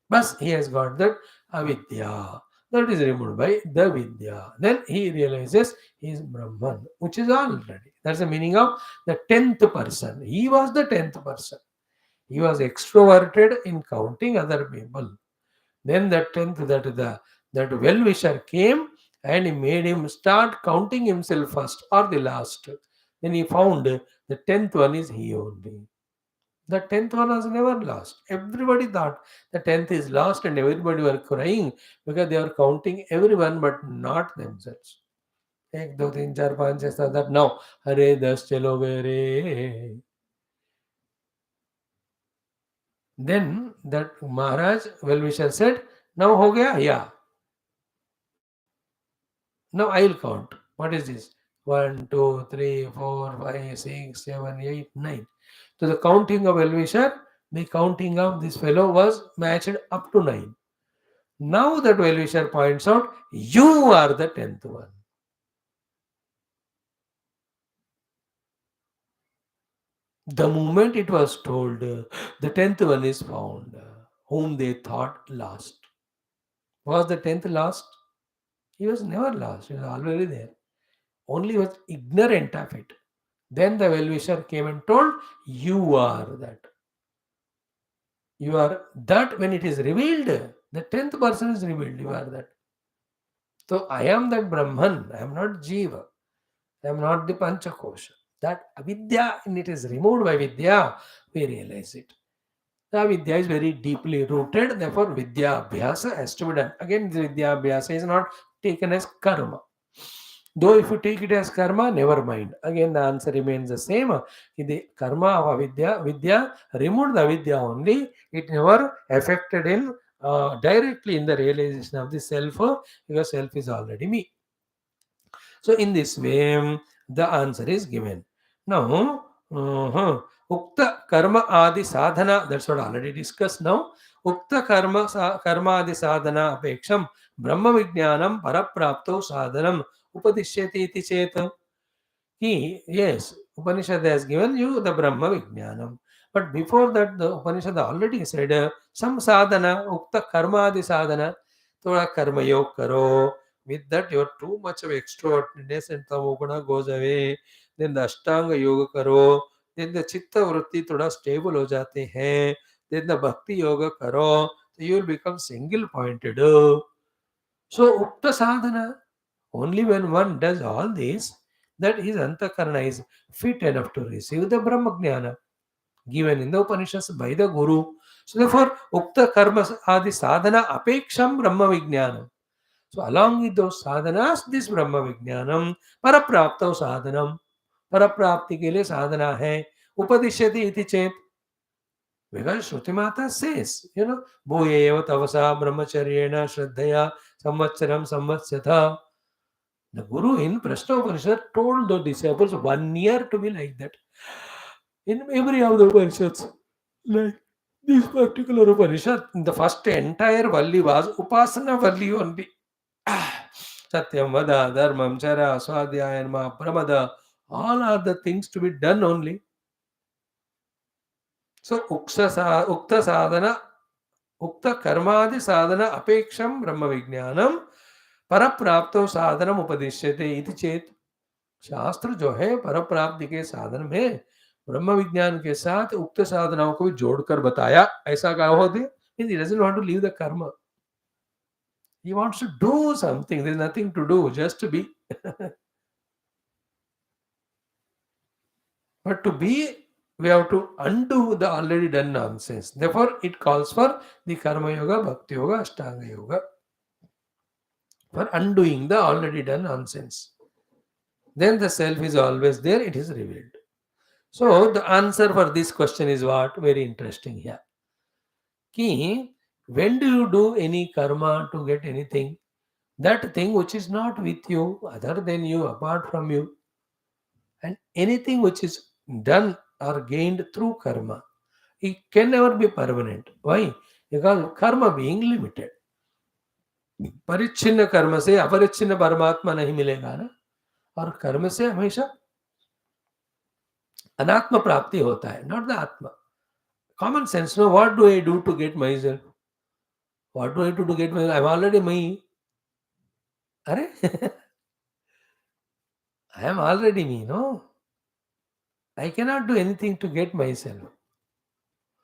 But he has got that avidya. That is removed by the vidya. Then he realizes he is Brahman, which is already. That's the meaning of the 10th person. He was the 10th person. He was extroverted in counting other people. Then the 10th, that well-wisher came and he made him start counting himself first or the last. Then he found the 10th one is he only. The 10th one was never lost. Everybody thought the 10th is lost and everybody were crying because they were counting everyone but not themselves. एक दो तीन चार पाँच छः सात आठ नौ अरे 10 चलो गए रे. Then that Maharaj well-wisher said, now हो गया? Yeah. Now I will count. What is this? 1, 2, 3, 4, 5, 6, 7, 8, 9. So the counting of well-wisher, the counting of this fellow was matched up to 9. Now that well-wisher points out, you are the 10th one. The moment it was told, the 10th one is found, whom they thought lost. Was the 10th lost? He was never lost. He was already there. Only was ignorant of it. Then the well-wisher came and told, you are that. You are that when it is revealed. The 10th person is revealed. You are that. So I am that Brahman. I am not Jiva. I am not the Panchakosha. That avidya, and it is removed by vidya, we realize it. The vidya is very deeply rooted, therefore vidya abhyasa has to be done. Again, the vidya abhyasa is not taken as karma. Though if you take it as karma, never mind. Again, the answer remains the same. The karma of avidya, vidya removed the avidya only. It never affected in directly in the realization of the self, because self is already me. So in this way, the answer is given. Now, Ukta karma adi sadhana, that's what already discussed now. Ukta karma adi sadhana apeksham brahma vijnanam paraprapto sadhanam upadishyati iti chet. Yes, Upanishad has given you the Brahma Vijnanam. But before that, the Upanishad already said some sadhana, Ukta karma adi sadhana, thoda karma yog karo. With that, you are too much of extrovertedness and tamoguna goes away. Then the Ashtanga yoga karo. Then the Chitta Vritti thoda stable ho jate hain. Then the Bhakti yoga karo. So you will become single pointed. So Ukta sadhana. Only when one does all this, that his antakarana is fit enough to receive the Brahma Jnana given in the Upanishads by the Guru. So therefore, Ukta karma adi sadhana apeksham Brahma Vijnanam. So along with those sadhanas, this Brahma Vijnanam, parapraptav sadhanam, paraprapti ke liye sadhana hai, upadishyati iti chet. Because Shruti Mata says, bhuye tavasa brahmacharyena shraddhaya samvatsaram samvatsyatha. The Guru in Prashna Upanishad told the disciples 1 year to be like that. In every of the Upanishads, like this particular Upanishad, the first entire Valli was Upasana Valli only. Satyam, Vada, Dharmam, Chara, Swadhyayana, Pramada, all are the things to be done only. So, Ukta Sadhana, Ukta Karmadi Sadhana, Apeksham, Brahma Vijnanam, Paraprapto Sadhanam Upadishyate, Iti Chet. शास्त्र जो है पर प्राप्ति के साधन में ब्रह्म विज्ञान के साथ उक्त साधनाओं को भी जोड़कर बताया. ऐसा कहा होते he doesn't want to leave the karma. He wants to do something. There is nothing to do, just to be. But to be, we have to undo the already done nonsense. Therefore, it calls for the karma yoga, bhakti yoga, ashtanga yoga, for undoing the already done nonsense. Then the self is always there, it is revealed. So the answer for this question is what? Very interesting here. Ki, when do you do any karma to get anything? That thing which is not with you, other than you, apart from you, and anything which is done or gained through karma, it can never be permanent. Why? Because karma being limited. परिच्छिन्न कर्म से अपरिच्छिन्न परमात्मा नहीं मिलेगा ना. और कर्म से हमेशा अनात्म प्राप्ति होता है, not the atma. Common sense, no? What do I do to get myself? What do I do to get myself? I'm already me. Are? I am already me, no? I cannot do anything to get myself.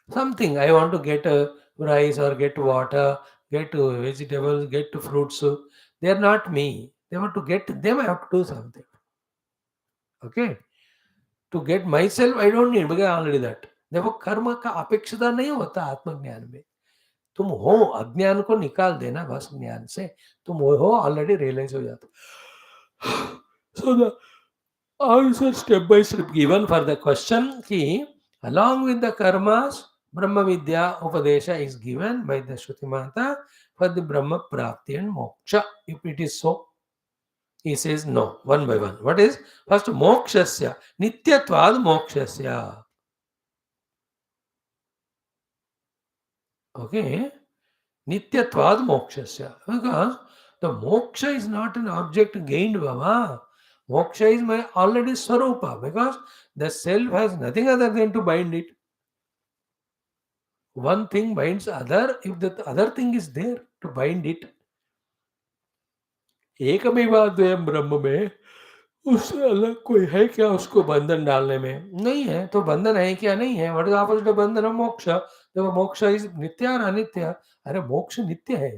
Something, I want to get a rice or get water, get vegetables, get fruits. They are not me. They want to get them, I have to do something. Okay? To get myself, I don't need, because I already that. देखो कर्म का अपेक्षिता नहीं होता आत्मज्ञान में. तुम हो, अज्ञान को निकाल देना बस ज्ञान से, तुम हो ऑलरेडी रियलाइज हो जाता. So the answer step by step given for the question ki along with the karmas, Brahma Vidya Upadesha is given by the Shruti Mata for the Brahma Prapti and Moksha. If it is so, he says no, one by one. What is? First, Mokshasya, Nityatvad Mokshasya. Okay, Nityatvad Mokshasya. Because the moksha is not an object gained, Baba. Moksha is my already Swarupa, because the self has nothing other than to bind it. One thing binds other, if the other thing is there to bind it. एकमेवाद्वयम ब्रह्म में उससे अलग कोई है क्या उसको बंधन डालने में? नहीं है. तो बंधन है क्या? नहीं है. व्हाट इज ऑपोजिट ऑफ बंधन? मोक्ष. देखो मोक्ष इज नित्य और अनित्य. अरे मोक्ष नित्य है.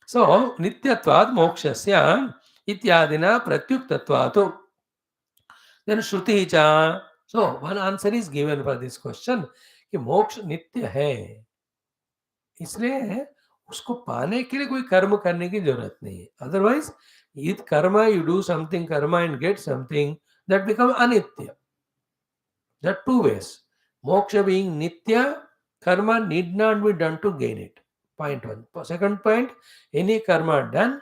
सो नित्यत्वात् मोक्षस्य इत्यादिना प्रत्युक्तत्वात्. देन श्रुति च. So one answer is given for this question कि मोक्ष नित्य है, इसलिए उसको पाने के लिए कोई कर्म करने की जरूरत नहीं है. Otherwise if karma you do something karma and get something, that become anitya. That two ways. Moksha being nitya, karma need not be done to gain it. Point one. Second point, any karma done,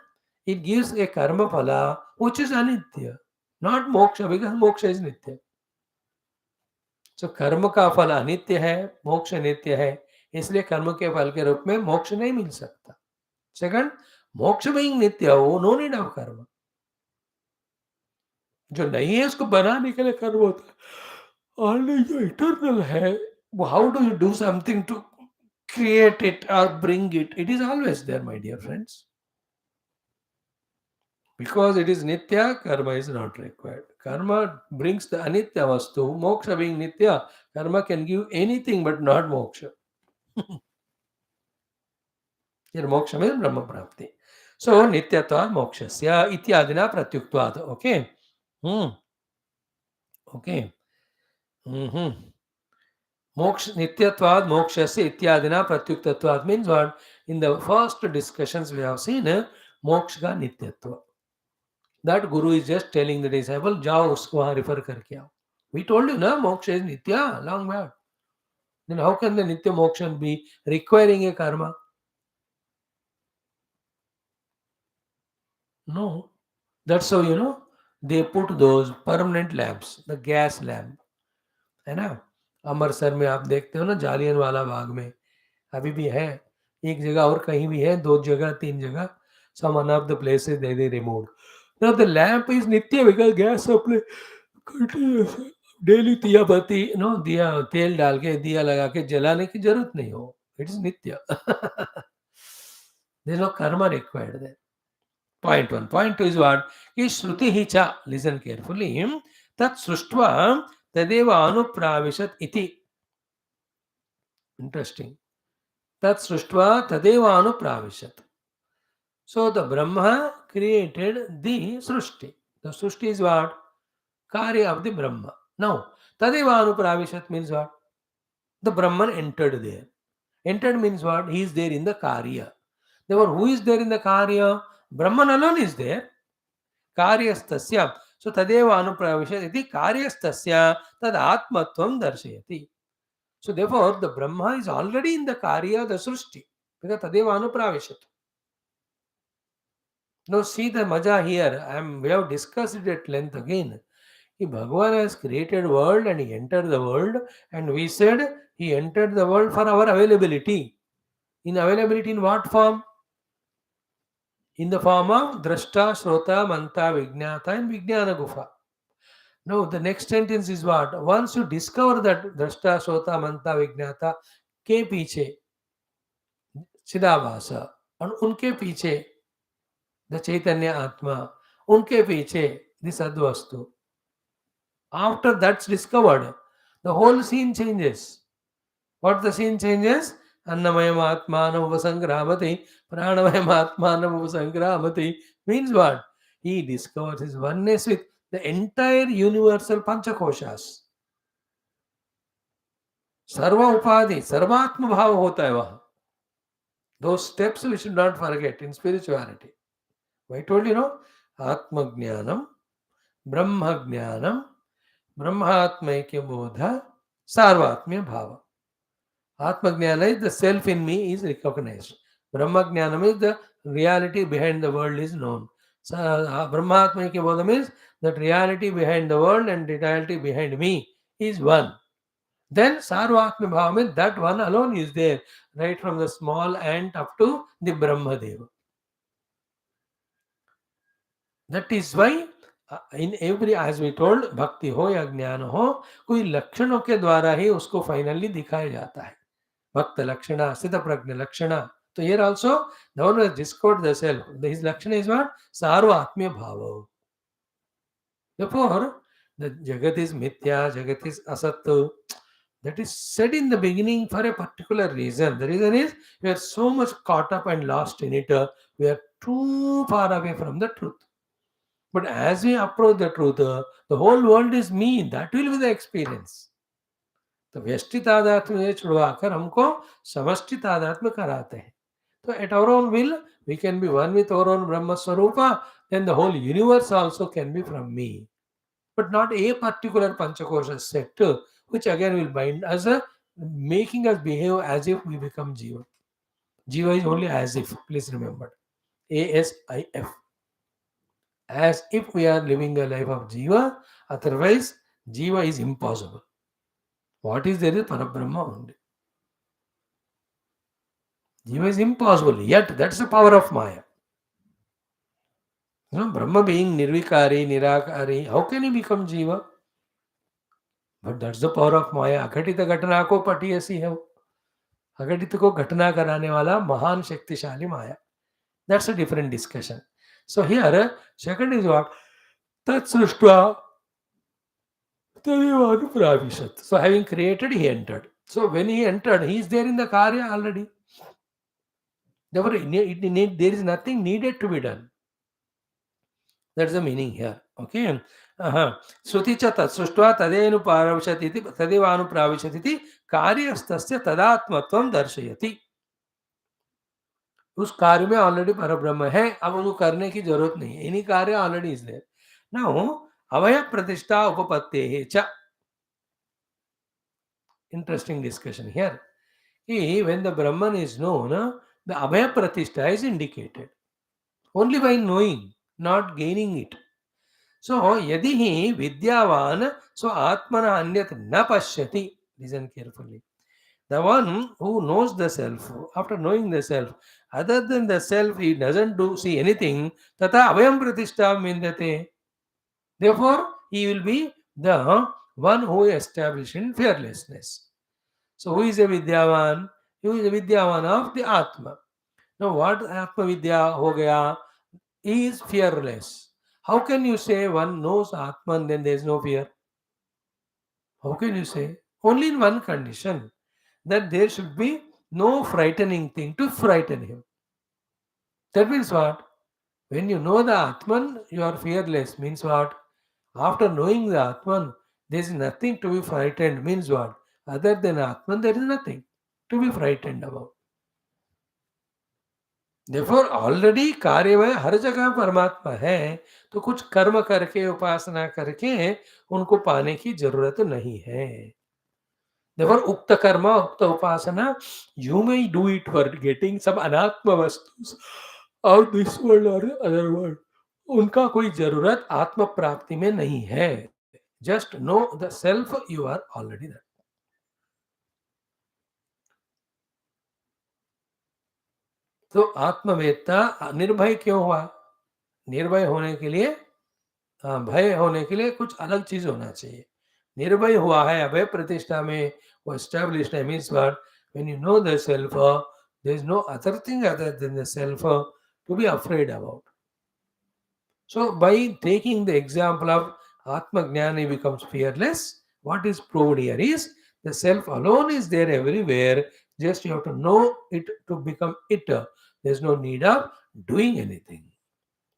it gives a karma phala which is anitya, not moksha, because moksha is nitya. So कर्म का फल अनित्य है, मोक्ष नित्य है, इसलिए कर्म के फल के रूप में मोक्ष नहीं मिल सकता. सेकंड, मोक्ष बीइंग नित्य हो, नो नीड ऑफ कर्म. जो नहीं है उसको बनाने के लिए कर्म होता है. और जो इटर्नल है, how do you do something to create it or bring it? It is always there, my dear friends. Because it is nitya, karma is not required. Karma brings the anitya vastu. Moksha being nitya, karma can give anything but not moksha. Here moksha means Brahma Prapti. So nityatvad mokshasya ityadina pratyuktvad. Okay. Okay. Moksha nityatvad mokshasya ityadina pratyuktvatvad means what? In the first discussions we have seen, moksha ka nityatva. That Guru is just telling the disciple, जाओ उसको वहाँ refer करके आओ. We told you ना, moksha is nitya, long back. Then how can the nitya moksha be requiring a karma? No. That's how, they put those permanent lamps, the gas lamp, है ना? अमृतसर में आप देखते हो ना, जालियन वाला बाग में अभी भी है, एक जगह और कहीं भी है, दो जगह तीन जगह, some one of the places they removed. Now the lamp is nitya because gas supply continuous है. डेली दिया बत्ती, दिया तेल डाल के दिया लगा के जलाने की जरूरत नहीं हो. इट इज नित्य. There is no karma required there. Point one. Point two is what? Is Shruti hi cha. Listen carefully. Tat sruštva tadeva anupravishat iti. Interesting. Tat sruštva tadeva anupravishat. So the Brahma created the Srushti. The Srushti is what? Karya of the Brahma. Now, tadeva anupravishat means what? The Brahman entered there. Entered means what? He is there in the Karya. Therefore, who is there in the Karya? Brahman alone is there. कार्यस्तस्य सो तदेव अनुप्रविशति इति कार्यस्तस्य तद आत्मत्वं दर्शयति. So therefore the Brahma is already in the karya, the srushti, because tadeva anupravishati. Now see the maja here. We have discussed it at length again. Bhagavan has created world and he entered the world, and we said he entered the world for our availability. In availability in what form? In the form of drashta, shrota, manta, vijnata and vijnana gufa. Now, the next sentence is what? Once you discover that drashta, sota, manta, vignata के पीछे चिदाभासा और उनके पीछे the चैतन्य आत्मा, उनके पीछे the सद्वस्तु. After that's discovered, the whole scene changes. What the scene changes? Annamayam atmanam upasangramati, pranayam atmanam upasangramati means what? He discovers his oneness with the entire universal panchakoshas. सर्व उपाधि सर्वात्म भाव होता है वहां. Those steps we should not forget in spirituality. I told you, Atma Jnanam, Brahma Jnanam, Brahmatmaikya Bodha, Sarvatmya Bhava. Atma Jnana is the self in me is recognized. Brahma Jnanam is the reality behind the world is known. So, Brahmatmaikya Bodha means that reality behind the world and reality behind me is one. Then Sarvatma Bhava means that one alone is there, right from the small ant up to the Brahmadeva. That is why in every, as we told, भक्ति हो या ज्ञान हो, कोई लक्षणों के द्वारा ही उसको फाइनली दिखाया जाता है. भक्त लक्षणा, स्थित प्रज्ञ लक्षणा. So here also, the one who has discovered the self, his lakshana is what? Sarvatmya bhava. Therefore, the Jagat is mithya, Jagat is asat. That is said in the beginning for a particular reason. The reason is we are so much caught up and lost in it. We are too far away from the truth. But as we approach the truth, the whole world is me. That will be the experience. तो व्यष्टि तादात्म्य में छुड़वाकर हमको समष्टि तादात्म्य कराते हैं. So at our own will, we can be one with our own Brahma Swarupa, then the whole universe also can be from me. But not a particular Panchakosha set, which again will bind us, making us behave as if we become Jiva. Jiva is only as if, please remember. ASIF. As if we are living a life of Jiva, otherwise, Jiva is impossible. What is there is Parabrahma only. Jiva is impossible, yet that's the power of Maya. Brahma being Nirvikari, Nirakari, how can he become Jiva? But that's the power of Maya. अघटित घटना को पटी ऐसी है. अघटित को घटना कराने वाला महान शक्तिशाली माया. That's a different discussion. So here, second is what? Tat sruštva tadeva anupravishat. So having created, he entered. So when he entered, he is there in the karya already. Therefore, there is nothing needed to be done. That's the meaning here. Okay. Shruti cha tat sruštva tadenu paravishat iti tadeva anupravishat iti karyastasya tadatmatvam darshayati. उस कार्य में already परब्रह्म है, अब उनको करने की जरूरत नहीं है. एनी कार्य ऑलरेडी इज देयर. नाउ अवय प्रतिष्ठा उपपत्ते च. Interesting discussion here. When the Brahman is known, the Abhaya Pratishtha is indicated. Only by knowing. not gaining it. So, yadi hi vidyavan, so atmana anyat na pashyati. Listen carefully. The one who knows the self, after knowing the self, other than the self, he doesn't do see anything. Tata avayam pratishtam vindate. Therefore, he will be the one who established in fearlessness. So, who is a Vidyavan? Who is a Vidyavan of the Atma? Now, what Atma Vidya ho gaya? He is fearless. How can you say one knows Atman, then there is no fear? How can you say? Only in one condition, that there should be no frightening thing to frighten him. That means what? When you know the Atman, you are fearless. Means what? After knowing the Atman, there is nothing to be frightened. Means what? Other than Atman, there is nothing to be frightened about. Therefore, already कार्य में हर जगह परमात्मा है, तो कुछ कर्म करके उपासना करके उनको पाने की जरूरत नहीं है. Therefore, उक्त कर्म उक्त उपासना, you may do it for getting some अनात्म वस्तु of this world or other world. उनका कोई जरूरत आत्म प्राप्ति में नहीं है. Just know the self, you are already there. तो आत्मवेत्ता निर्भय क्यों हुआ? निर्भय होने के लिए, भय होने के लिए कुछ अलग चीज होना चाहिए. निर्भय हुआ है अभय प्रतिष्ठा में, वो एस्टैब्लिश्ड है. Means what? When you know the self, there is no other thing other than the self to be afraid about. So, by taking the example of Atma Jnani becomes fearless, what is proved here is the self alone is there everywhere. Just you have to know it to become it. There's no need of doing anything.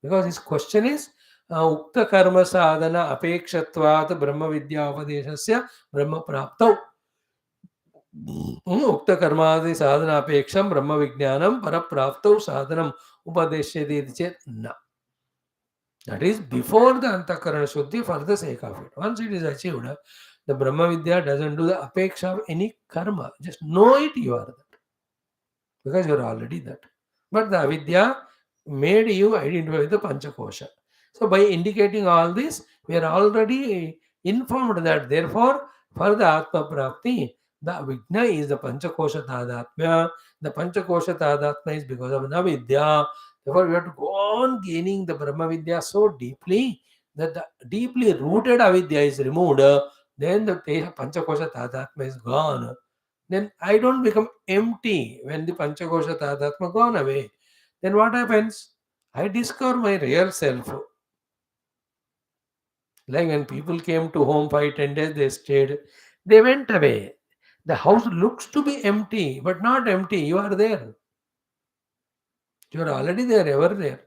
Because his question is Ukta Karma Sadhana Apekshatvat Brahma Vidya Upadeshasya Brahma Praptau. Ukta Karmadi Sadhana Apeksham Brahma Vijnanam Parapraptau Sadhanam Upadeshyati Chet Na. That is before the Antakarana Shuddhi, for the sake of it. Once it is achieved, the Brahma Vidya doesn't do the apeksha of any karma. Just know it, you are that. Because you are already that. But the Avidya made you identify with the Panchakosha. So by indicating all this, we are already informed that therefore, for the Atma Prapti, the Avijna is the Panchakosha Tadatmya. The Panchakosha Tadatmya is because of Navidya. Therefore, we have to go on gaining the Brahma Vidya so deeply that the deeply rooted avidya is removed. Then the Panchakosha Tadatma is gone. Then I don't become empty when the Panchakosha Tadatma gone away. Then what happens? I discover my real self. Like when people came to home 5-10 days, they stayed. They went away. The house looks to be empty, but not empty. You are there. You are already there, ever there.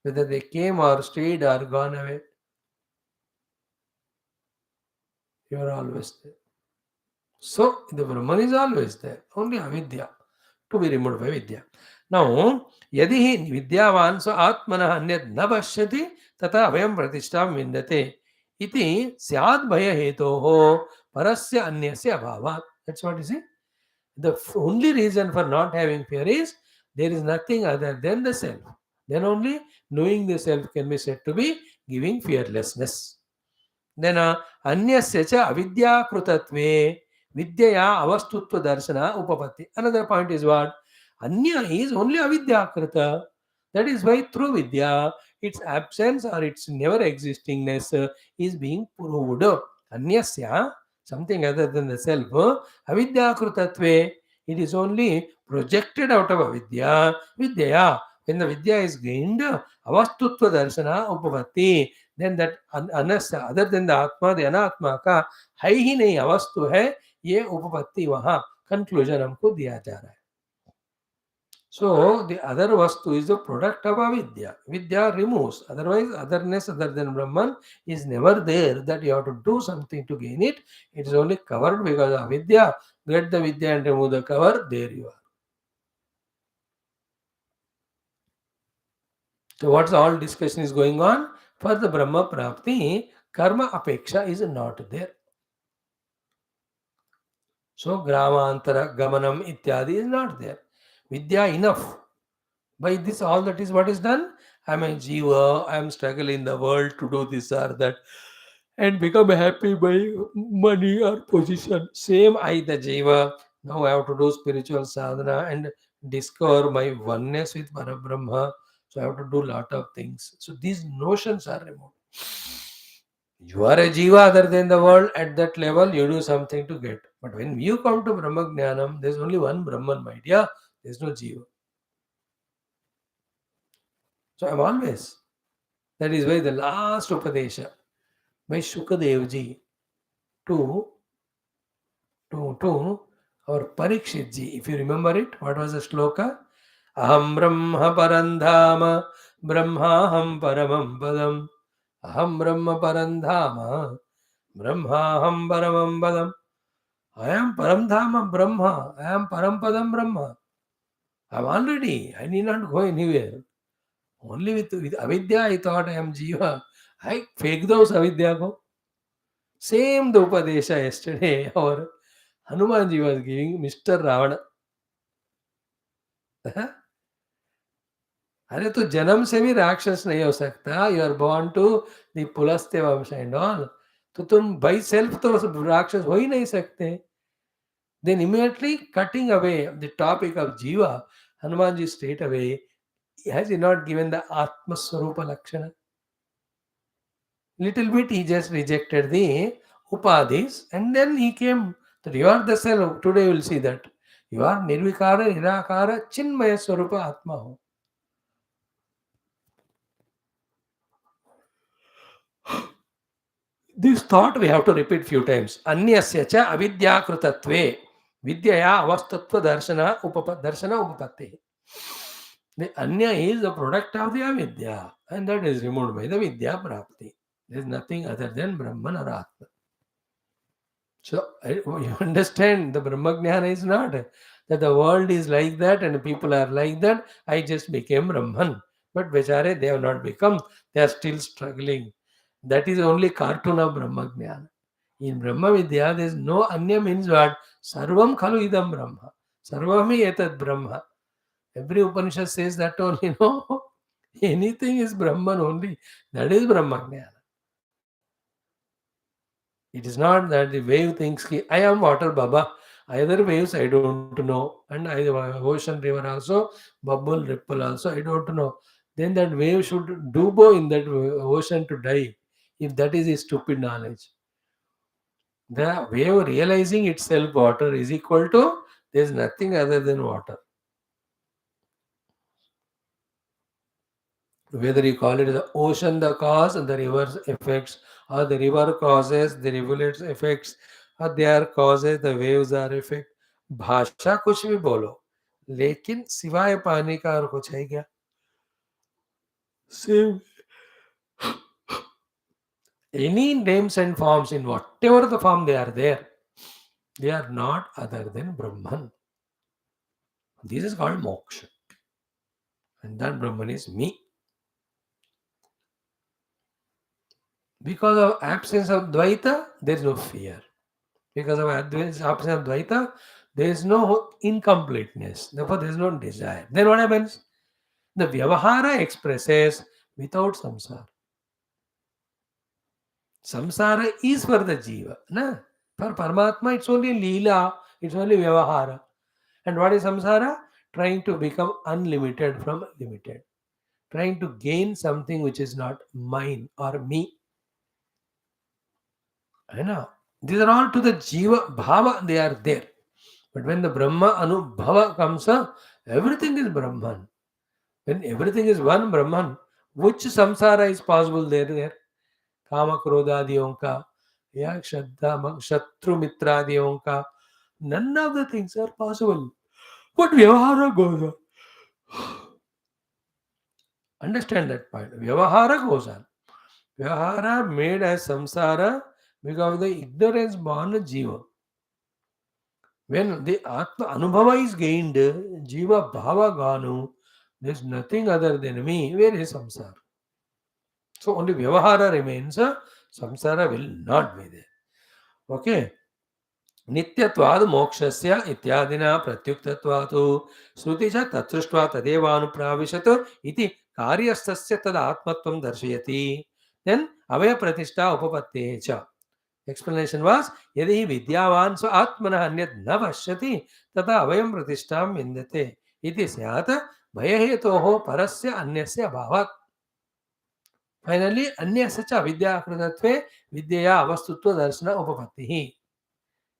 Whether they came or stayed or gone away, you are always there. So the Brahman is always there. Only avidya to be removed by vidya. Now, यदि हि विद्यावान सो आत्मनः अन्यत् न पश्यति तथा अभयं प्रतिष्ठां विन्दते इति स्याद् भय हेतोः परस्य अन्यस्य अभावात्. That's what you see. The only reason for not having fear is there is nothing other than the self. Then only knowing the self can be said to be giving fearlessness. Then अन्यस्य च अविद्याकृतत्वे विद्यया अवस्तुत्व दर्शन उपपत्ति. Another point is what? Anya is only avidyakrita. That is why through vidya, its absence or its never existingness is being proved. Anyasya, something other than the self, avidyakruttatve, it is only projected out of avidya. Vidyaya, when the vidya is gained, avastutva darshana upavatti, then that anasya, other than the atma, the anatma का है ही नहीं, अवस्तु है, ये उपपत्ति वहां conclusion हमको दिया जा रहा है. So the other vastu is the product of avidya. Vidya removes. Otherwise, otherness other than Brahman is never there. That you have to do something to gain it. It is only covered because of avidya. Get the vidya and remove the cover. There you are. So what's all discussion is going on? For the Brahma Prapti, karma apeksha is not there. So gramantara, gamanam, ityadi is not there. Vidya enough. By this, all that is what is done. I'm a jiva, I'm struggling in the world to do this or that and become happy by money or position. Same I, the jiva, now I have to do spiritual sadhana and discover my oneness with Parabrahma. So I have to do lot of things. So these notions are removed. You are a jiva other than the world. At that level, you do something to get. But when you come to Brahma Jnanam, there's only one Brahman, my dear. There's no jiva. So I'm always. That is why the last Upadesha by Shukadevji to, to our Parikshitji. If you remember it, what was the shloka? Aham Brahma Parandhama Brahmaham Paramam Padam. Aham Brahma Parandhama Brahmaham Paramam Padam. I am Paramdhama Brahma. I am Parampadam Brahma. I am already. I need not go anywhere. Only with avidya I thought I am jiva. I fake those avidya go. Same the Upadesha yesterday our Hanumanji was giving Mr. Ravana. अरे तो जन्म से भी राक्षस नहीं हो सकता. You are born to the Pulastya vansh and all. तो तुम बाई सेल्फ तो राक्षस हो ही नहीं सकते. Then immediately cutting away the topic of jiva, Hanumanji straight away, has he not given the Atma Swarupa Lakshana? Little bit he just rejected the Upadhis and then he came that you are the self. Today you will see that. You are Nirvikara, Nirakara, Chinmaya Swarupa Atma ho. This thought we have to repeat few times. Anyasya cha avidyakruttatve vidyaya avastatva darshana upapatti. The anya is the product of the avidya and that is removed by the vidya prapti. There is nothing other than Brahman or Atma. So you understand the Brahmajnana is not that the world is like that and people are like that. I just became Brahman. But Bechare, they have not become. They are still struggling. That is only cartoon of Brahmajnana. In Brahma Vidya, there is no Anya means what? Sarvam khalu idam Brahma. Sarvami etat Brahma. Every Upanishad says that only, no. Anything is Brahman only. That is Brahmajnana. It is not that the wave thinks, I am water, Baba. Either waves, I don't know. And ocean, river also, bubble, ripple also, I don't know. Then that wave should do in that ocean to die. If that is a stupid knowledge. The wave realizing itself water is equal to, there is nothing other than water. Whether you call it the ocean the cause and the river's effects, or the river causes the rivulet's effects, or their causes the waves are effect. भाषा कुछ भी बोलो लेकिन सिवाय पानी का और कुछ है क्या? Same. Any names and forms in whatever the form they are there, they are not other than Brahman. This is called moksha. And that Brahman is me. Because of absence of Dvaita, there is no fear. Because of absence of Dvaita, there is no incompleteness. Therefore, there is no desire. Then what happens? The Vyavahara expresses without samsara. Samsara is for the Jiva. Na? For Paramatma, it's only Leela, it's only Vyavahara. And what is samsara? Trying to become unlimited from limited. Trying to gain something which is not mine or me. I know. These are all to the Jiva Bhava, they are there. But when the Brahma Anubhava comes, everything is Brahman. When everything is one Brahman, which samsara is possible there? Kama Krodadiyon ka, ya Shraddha, Shatru Mitradiyon ka. None of the things are possible. But Vyavahara goes on. Understand that point. Vyavahara goes on. Vyavahara made as samsara because of the ignorance born jiva. When the Atma Anubhava is gained, Jiva Bhava Ganu, there is nothing other than me. Where is samsara? So only Vyavahara remains, samsara will not be there. Okay. नित्यत्वाद मोक्षस्य इत्यादिना प्रत्युक्तत्वात् श्रुति च तत्सृष्ट्वा तदेवानुप्राविशत् इति karyastasya tad atmatvam darshayati, then avaya pratishtha upapattehe cha. Explanation was, यदि विद्यावान स्व आत्मनः अन्यत् न पश्यति तथा अवयं प्रतिष्ठां विन्दते इति स्यात् भयहेतोः परस्य अन्यस्य अभावात्. Finally, अन्यस्य च अविद्याकृतत्वे विद्यया अवस्तुत्व दर्शन उपपत्तिः.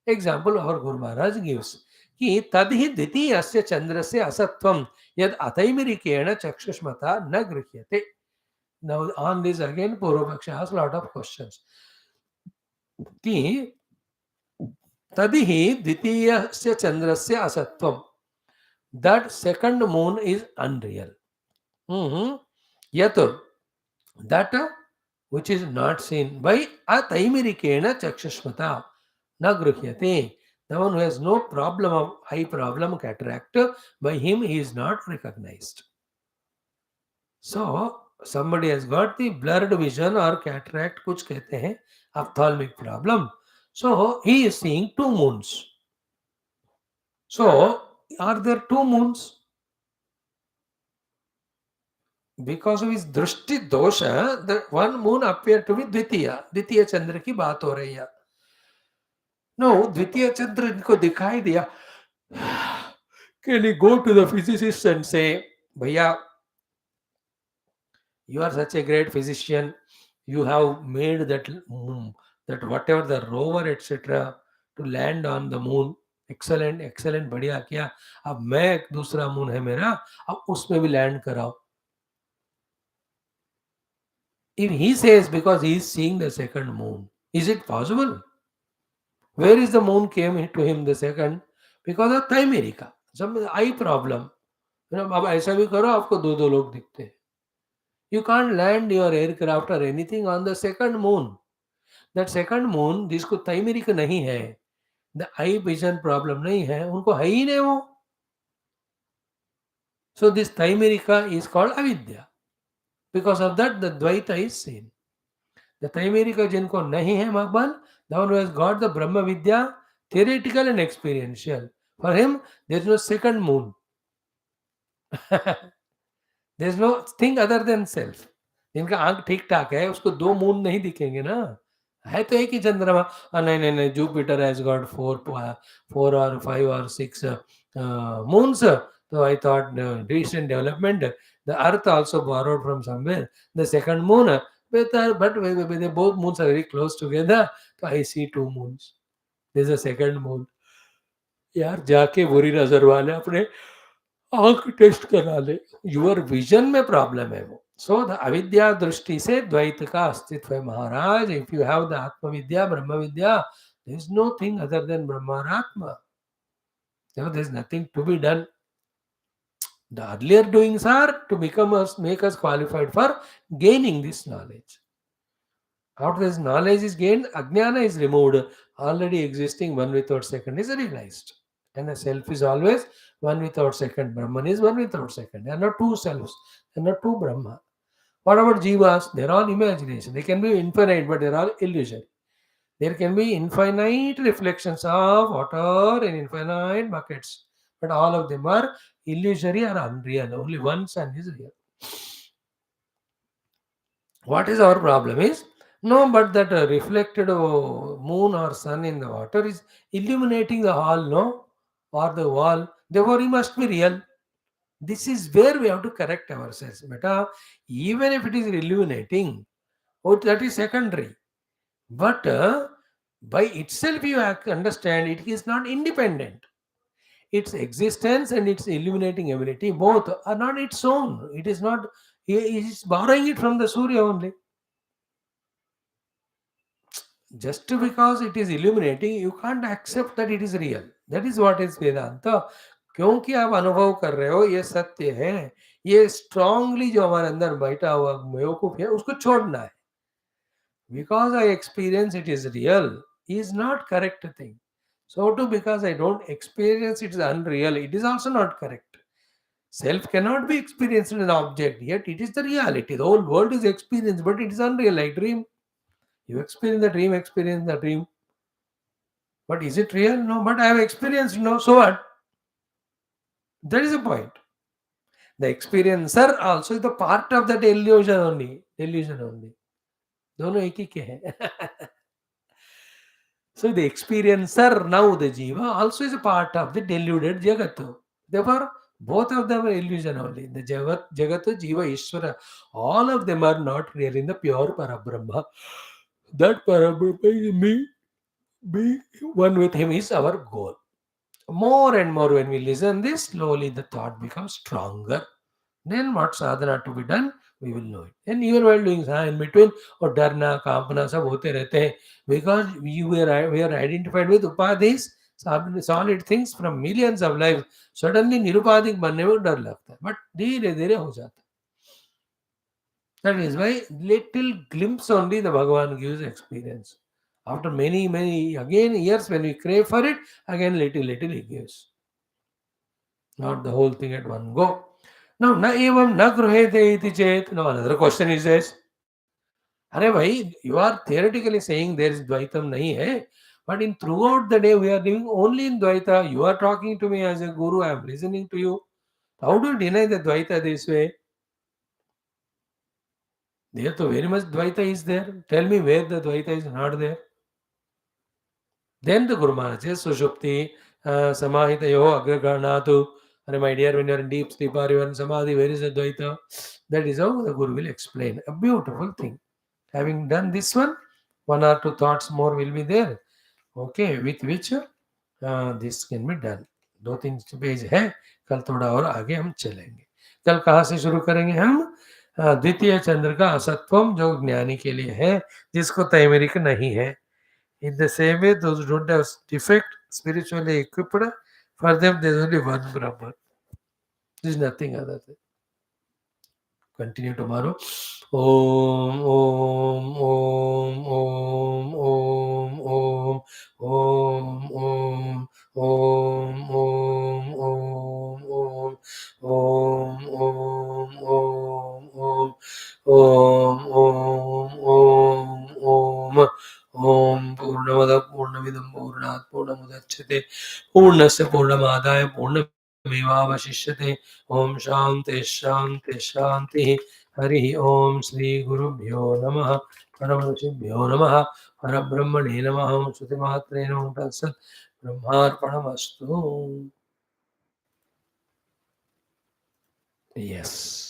Example our Guru Maharaj gives कि तद्हि द्वितीयस्य चंद्रस्य असत्वं यद् अतैमिरिकेण चक्षुष्मता न गृह्यते. Now on this again Purvapaksha has lot of questions. कि तदिहि द्वितीयस्य चंद्रस्य असत्वं, that second moon is unreal. Yat that which is not seen by ataimirikena chakshushmata na gruhyate. The one who has no problem of eye problem, cataract, by him he is not recognized. So somebody has got the blurred vision or cataract, कुछ कहते हैं, ophthalmic problem. So he is seeing two moons. So are there two moons? Because of his drishti dosha, the one moon appeared to be Dvitiya. Dvitiya Chandra की बात हो रही है. No, Dvitiya Chandra इनको दिखाई दिया. Can he go to the physicist and say, Bhaiya, you are such a great physician, you have made that whatever the rover etc. to land on the moon, excellent, excellent, बढ़िया किया. अब मैं एक दूसरा moon है मेरा, अब उसमें भी land कराओ. If he says because he is seeing the second moon, is it possible? Where is the moon came to him the second? Because of Taittiriya, some eye problem. अब ऐसा भी करो आपको दो दो लोग दिखते हैं. You can't land your aircraft or anything on the second moon. That second moon जिसको Taittiriya नहीं है, the eye vision problem नहीं है, उनको है ही नहीं वो. So this Taittiriya is called avidya. Because of that the Dvaita is seen. The Taittiriya जिनको नहीं है मकबल, the one who has got the Brahma Vidya, theoretical and experiential. For him, there is no second moon. There is no thing other than self. जिनका आंख ठीक ठाक है उसको दो मून नहीं दिखेंगे ना. है तो एक ही चंद्रमा. नहीं नहीं नहीं, Jupiter has got four or five or six moons. So I thought recent development, the Earth also borrowed from somewhere. The second moon, but they both moons are very close together. So I see two moons. There's a second moon. यार जाके बुरी नजर वाले अपने आंख test करा ले. Your vision में प्रॉब्लम है वो. सो द अविद्या दृष्टि से द्वैत का अस्तित्व है महाराज. If you have the atmavidya Brahma vidya, there is nothing other than Brahma और atma. There is nothing to be done. The earlier doings are to make us qualified for gaining this knowledge. After this knowledge is gained, ajnana is removed. Already existing one without second is realized. And the self is always one without second. Brahman is one without second. There are not two selves. There are not two Brahma. What about jivas? They are all imagination. They can be infinite, but they are all illusion. There can be infinite reflections of water in infinite buckets. But all of them are illusory or unreal. Only one sun is real. What is our problem is, no, but that reflected moon or sun in the water is illuminating the hall, no, or the wall. Therefore, he must be real. This is where we have to correct ourselves. But even if it is illuminating, that is secondary. But by itself, you have to understand it is not independent. Its existence and its illuminating ability both are not its own. It is not. It is borrowing it from the Surya only. Just because it is illuminating, you can't accept that it is real. That is what is Vedanta. क्योंकि आप अनुभव कर रहे हो ये सत्य है, ये स्ट्रांगली जो हमारे अंदर बैठा हुआ बेवकूफ है उसको छोड़ना है. Because I experience it is real is not correct thing. So too, because I don't experience it is unreal, it is also not correct. Self cannot be experienced in an object, yet it is the reality. The whole world is experienced, but it is unreal, like dream. You experience the dream. But is it real? No, but I have experienced, no, so what? That is the point. The experiencer also is the part of that illusion only. Illusion only. दोनों एक ही के हैं. So the experiencer now, the jiva, also is a part of the deluded jagatu. Therefore, both of them are illusion only. The jagatu, jiva, ishvara, all of them are not really in the pure Parabrahma. That Parabrahma is me. Be one with him is our goal. More and more when we listen this, slowly the thought becomes stronger. Then what sadhana to be done, we will know it. And even while doing in between, or dharna, kampana, sab hote rehte hain, because we are identified with upadhis, solid things from millions of lives. Suddenly nirupadhik बनने में डर लगता है, but धीरे धीरे हो जाता है. That is why little glimpse only the Bhagavan gives experience. After many again years when we crave for it, again little he gives. Not the whole thing at one go. Now, na evam na gruhete iti chet. Now, another question is this. Arey bhai, you are theoretically saying there is Dvaitam nahi hai, but in throughout the day we are living only in Dvaita. You are talking to me as a guru, I am listening to you. How do you deny the Dvaita this way? There to very much Dvaita is there. Tell me where the Dvaita is not there. Then the Guru Maharaj says, Sushupti, Samahitayo, Agraganatu. And my dear, when you are in deep sleep or you are in Samadhi, where is the Dvaita? That is how the Guru will explain. A beautiful thing. Having done this one or two thoughts more will be there. Okay, with which this can be done. 2-3 page है. कल थोड़ा और आगे हम चलेंगे. कल कहाँ से शुरू करेंगे हम? द्वितीय चंद्र का असत्वम जो ज्ञानी के लिए है, जिसको तैमरिक नहीं है. In the same way, those who don't have defect, spiritually equipped, for them there is only one Brahman. There is nothing other than. Continue tomorrow. Om, Om, Om, Om, Om, Om, Om, Om, Om, Om, Om, Om, Om, Om, Om, Om, Om, Om, Om, Om Purnamada Purnamidam Purnat Purnamudachyate Purnasya Purnamadaya Purnamevavashishyate Om Shanti Shanti Shanti Hari Om Shri Gurubhyo Namaha Paramashibhyo Namaha Parabrahmane Namaha Om Shruti Matre Namaha Tatsat Brahmarpanamastu. Yes.